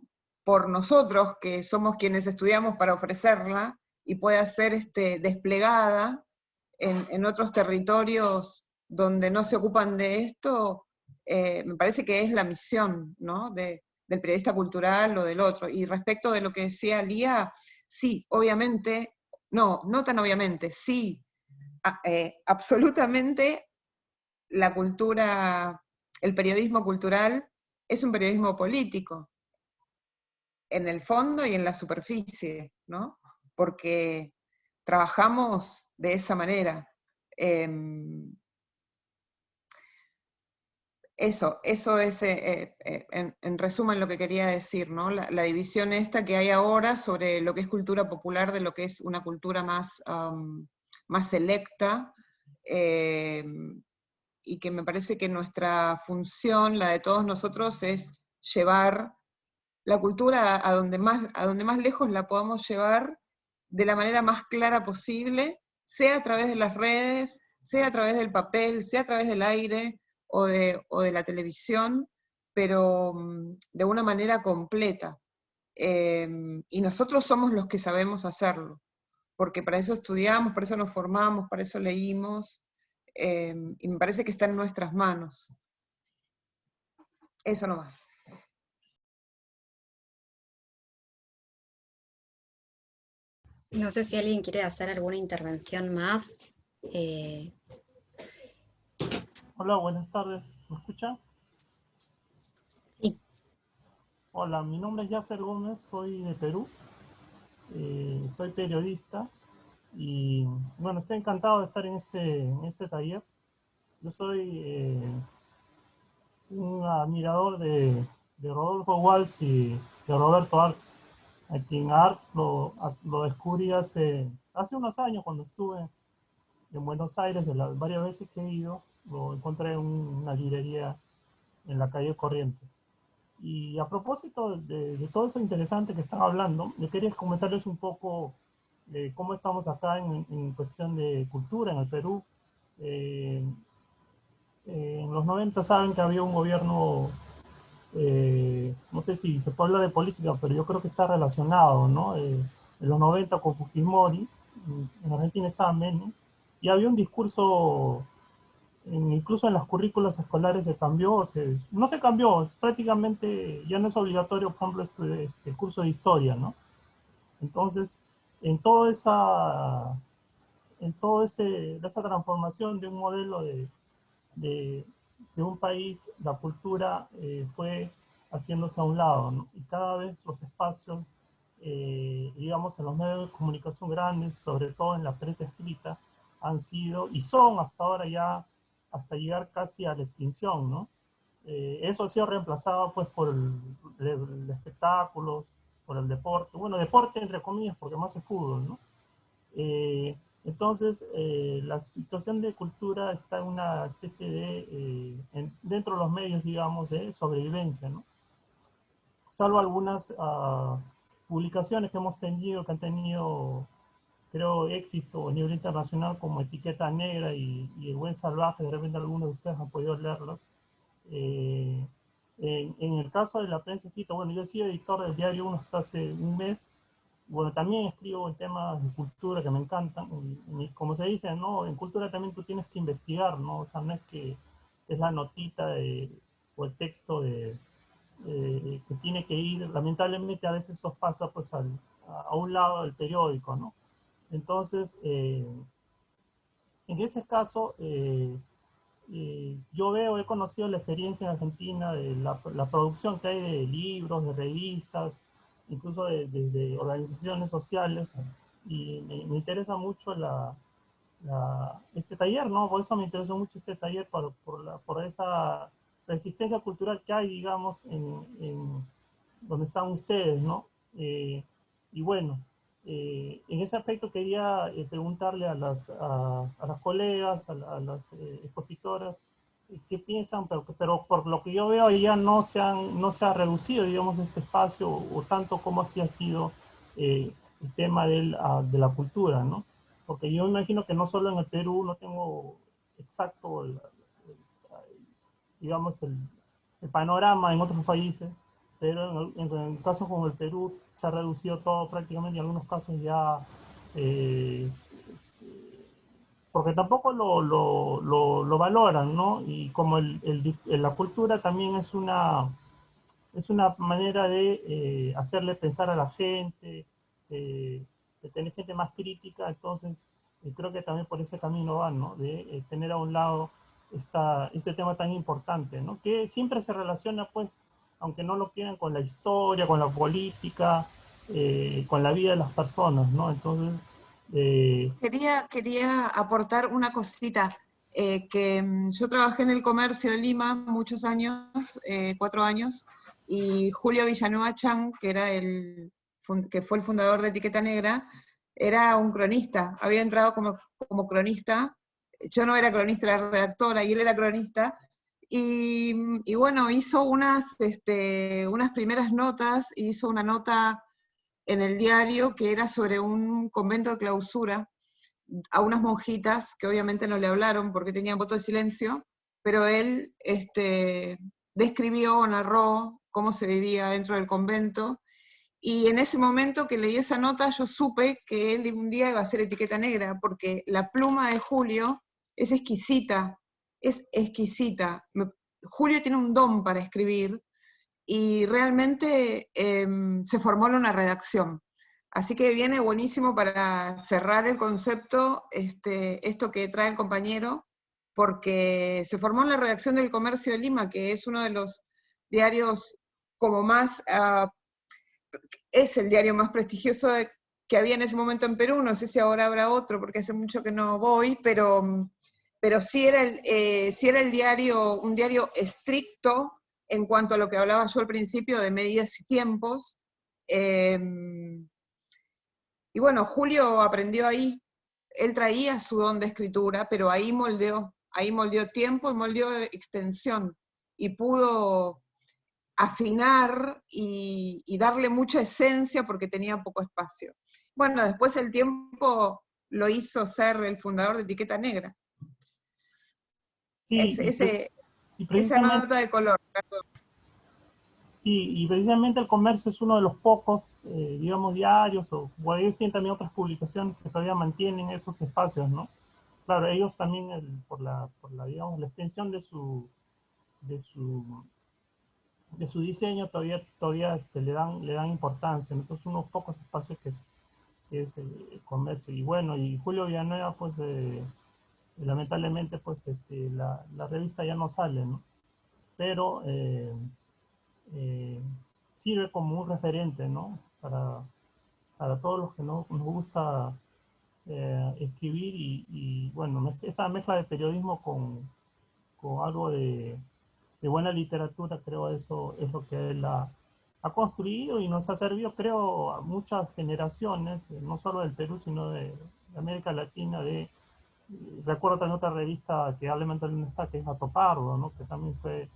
por nosotros, que somos quienes estudiamos para ofrecerla, y pueda ser desplegada en otros territorios donde no se ocupan de esto, me parece que es la misión, ¿no? del periodista cultural o del otro. Y respecto de lo que decía Lía, sí, obviamente, no tan obviamente, sí, absolutamente la cultura, el periodismo cultural es un periodismo político, en el fondo y en la superficie, ¿no? Porque trabajamos de esa manera. Eso es en resumen lo que quería decir, ¿no? La división esta que hay ahora sobre lo que es cultura popular de lo que es una cultura más, más selecta, y que me parece que nuestra función, la de todos nosotros, es llevar la cultura a donde más lejos la podamos llevar de la manera más clara posible, sea a través de las redes, sea a través del papel, sea a través del aire o de la televisión, pero de una manera completa. Y nosotros somos los que sabemos hacerlo, porque para eso estudiamos, para eso nos formamos, para eso leímos, y me parece que está en nuestras manos. Eso nomás. No sé si alguien quiere hacer alguna intervención más. Eh, Hola, buenas tardes. ¿Me escucha? sí. Hola, mi nombre es Yasser Gómez, soy de Perú, soy periodista y bueno, estoy encantado de estar en este taller. Yo soy un admirador de Rodolfo Walsh y de Roberto Arlt, a quien lo descubrí hace unos años cuando estuve en Buenos Aires, de las varias veces que he ido, lo encontré en una librería en la calle Corrientes. Y a propósito de todo eso interesante que están hablando, yo quería comentarles un poco de cómo estamos acá en cuestión de cultura en el Perú. Eh, en los 90 saben que había un gobierno, no sé si se puede hablar de política, pero yo creo que está relacionado, ¿no? En los 90 con Fujimori, en Argentina estaba Menem, y había un discurso incluso en las currículas escolares se cambió, no se cambió, prácticamente ya no es obligatorio, por ejemplo, el curso de historia, ¿no? Entonces, en toda esa, esa transformación de un modelo de, de un país, la cultura fue haciéndose a un lado, ¿no? Y cada vez los espacios, digamos, en los medios de comunicación grandes, sobre todo en la prensa escrita, han sido y son hasta ahora ya, hasta llegar casi a la extinción, ¿no? Eso ha sido reemplazado pues por el espectáculos, por el deporte, bueno, deporte entre comillas, porque más es fútbol, ¿no? Eh, entonces, la situación de cultura está en una especie de, dentro de los medios, digamos, de sobrevivencia, ¿no? Salvo algunas publicaciones que hemos tenido, que han tenido, creo, éxito a nivel internacional, como Etiqueta Negra y El Buen Salvaje, de repente algunos de ustedes han podido leerlos. Eh, en el caso de la prensa escrita, bueno, yo he sido editor del Diario 1 hasta hace un mes. Bueno, también escribo en temas de cultura que me encantan. Como se dice, ¿no? En cultura también tú tienes que investigar, ¿no? O sea, no es que es la notita o el texto que tiene que ir. Lamentablemente a veces eso pasa pues a un lado del periódico, ¿no? Entonces, en ese caso, yo he conocido la experiencia en Argentina de la producción que hay de libros, de revistas, incluso de organizaciones sociales, y me interesa mucho este taller, ¿no? Por eso me interesó mucho este taller, por esa resistencia cultural que hay, digamos, donde están ustedes, ¿no? Y bueno, en ese aspecto quería preguntarle a las colegas, a las expositoras, qué piensan, pero por lo que yo veo ya no se ha reducido, digamos, este espacio, o tanto como así ha sido el tema de la cultura, ¿no? Porque yo imagino que no solo en el Perú, no tengo exacto, digamos, el panorama en otros países, pero en casos como el Perú se ha reducido todo prácticamente, en algunos casos ya, eh, porque tampoco lo valoran, ¿no? Y como la cultura también es una manera de hacerle pensar a la gente, de tener gente más crítica, entonces creo que también por ese camino van, ¿no? De tener a un lado este tema tan importante, ¿no? Que siempre se relaciona, pues, aunque no lo quieran, con la historia, con la política, con la vida de las personas, ¿no? Entonces... Quería aportar una cosita, que yo trabajé en el comercio de Lima muchos años, 4 años, y Julio Villanueva Chan, que fue el fundador de Etiqueta Negra, era un cronista, había entrado como cronista, yo no era cronista, era redactora, y él era cronista, y bueno, hizo unas primeras notas, hizo una nota en el diario que era sobre un convento de clausura, a unas monjitas que obviamente no le hablaron porque tenían voto de silencio, pero él describió, narró cómo se vivía dentro del convento, y en ese momento que leí esa nota yo supe que él un día iba a hacer Etiqueta Negra, porque la pluma de Julio es exquisita, es exquisita. Julio tiene un don para escribir, y realmente se formó en una redacción. Así que viene buenísimo para cerrar el concepto, esto que trae el compañero, porque se formó en la redacción del Comercio de Lima, que es uno de los diarios como más, es el diario más prestigioso que había en ese momento en Perú. No sé si ahora habrá otro, porque hace mucho que no voy, pero sí era el diario, un diario estricto en cuanto a lo que hablaba yo al principio de medidas y tiempos. Y bueno, Julio aprendió ahí. Él traía su don de escritura, pero ahí moldeó tiempo y moldeó extensión, y pudo afinar y darle mucha esencia porque tenía poco espacio. Bueno, después el tiempo lo hizo ser el fundador de Etiqueta Negra. Sí, y Esa precisamente, nota de color, perdón. sí, y precisamente el comercio es uno de los pocos, digamos, diarios, o bueno, ellos tienen también otras publicaciones que todavía mantienen esos espacios, ¿no? Claro, ellos también, digamos, la extensión de su, de su diseño todavía le dan importancia, ¿no? Entonces unos pocos espacios que es el comercio. Y bueno, y Julio Villanueva, pues lamentablemente, pues la revista ya no sale, ¿no? Pero eh, sirve como un referente, ¿no? Para todos los que nos gusta escribir y, bueno, esa mezcla de periodismo con algo de buena literatura, creo eso es lo que él ha construido y nos ha servido, creo, a muchas generaciones, no solo del Perú, sino de América Latina. Recuerdo también otra revista que hablemente no está, que es Atopardo, ¿no? Que también fue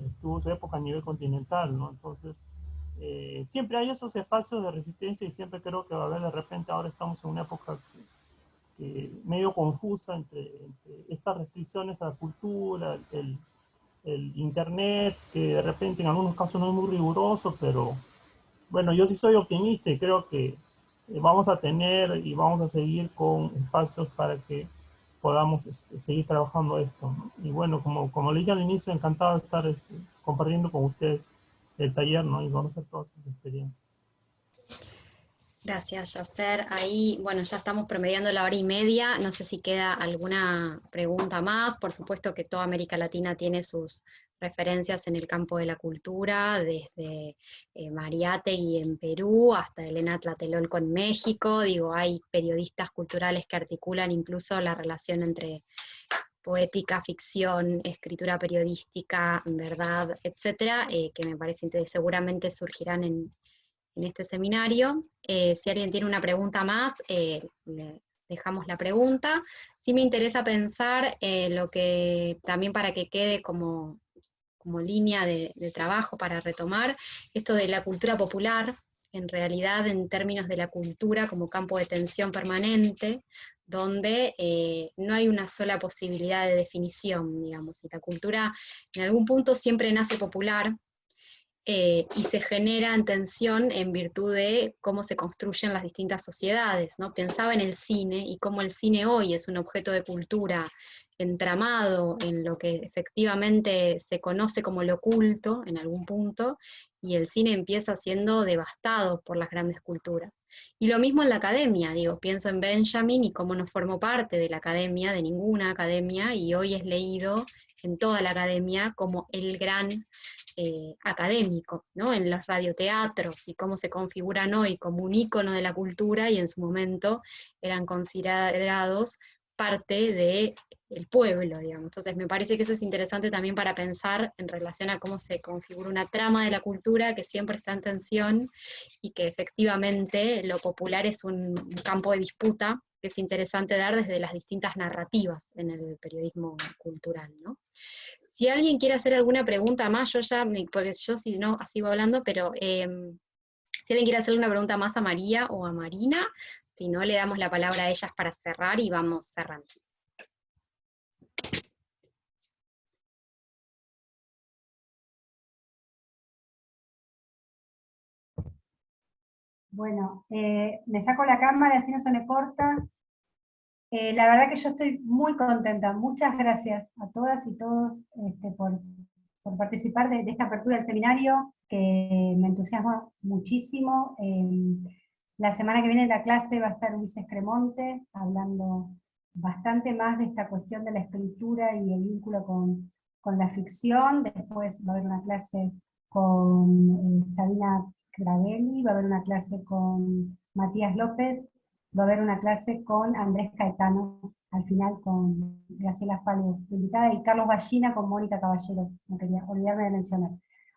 estuvo su época a nivel continental, ¿no? Entonces, siempre hay esos espacios de resistencia y siempre creo que va a haber, de repente ahora estamos en una época medio confusa entre estas restricciones a la cultura, el internet, que de repente en algunos casos no es muy riguroso, pero bueno, yo sí soy optimista y creo que vamos a tener y vamos a seguir con espacios para que podamos seguir trabajando esto, ¿no? Y bueno, como le dije al inicio, encantado de estar compartiendo con ustedes el taller, ¿no? Y conocer todas sus experiencias. Gracias, Yasser. Ahí, bueno, ya estamos promediando la hora y media. No sé si queda alguna pregunta más. Por supuesto que toda América Latina tiene sus referencias en el campo de la cultura, desde Mariátegui en Perú hasta Elena Tlatelolco en México. Digo, hay periodistas culturales que articulan incluso la relación entre poética, ficción, escritura periodística, verdad, etcétera, que me parece que seguramente surgirán en este seminario. Si alguien tiene una pregunta más, le dejamos la pregunta. Sí me interesa pensar lo que también para que quede como línea de trabajo para retomar, esto de la cultura popular, en realidad en términos de la cultura como campo de tensión permanente, donde no hay una sola posibilidad de definición, digamos, y la cultura en algún punto siempre nace popular, y se genera en tensión en virtud de cómo se construyen las distintas sociedades, ¿no? Pensaba en el cine y cómo el cine hoy es un objeto de cultura entramado en lo que efectivamente se conoce como lo oculto en algún punto, y el cine empieza siendo devastado por las grandes culturas. Y lo mismo en la academia, digo, pienso en Benjamin y cómo no formó parte de la academia, de ninguna academia, y hoy es leído en toda la academia como el gran académico, ¿no? En los radioteatros y cómo se configuran hoy como un ícono de la cultura y en su momento eran considerados parte del pueblo, digamos. Entonces me parece que eso es interesante también para pensar en relación a cómo se configura una trama de la cultura que siempre está en tensión y que efectivamente lo popular es un campo de disputa que es interesante dar desde las distintas narrativas en el periodismo cultural, ¿no? Si alguien quiere hacer alguna pregunta más, porque yo si no sigo hablando, pero si alguien quiere hacer una pregunta más a María o a Marina, si no le damos la palabra a ellas para cerrar y vamos cerrando. Bueno, me saco la cámara, así no se me corta. La verdad que yo estoy muy contenta. Muchas gracias a todas y todos por participar de esta apertura del seminario, que me entusiasma muchísimo. La semana que viene en la clase va a estar Ulises Cremonte, hablando bastante más de esta cuestión de la escritura y el vínculo con la ficción. Después va a haber una clase con Sabina Cravelli, va a haber una clase con Matías López, va a haber una clase con Andrés Caetano, al final con Graciela Falvo, invitada, y Carlos Ballina con Mónica Caballero, no quería olvidarme de mencionar.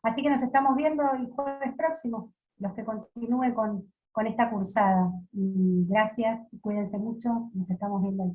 Así que nos estamos viendo el jueves próximo, los que continúen con esta cursada. Y gracias, cuídense mucho, nos estamos viendo ahí.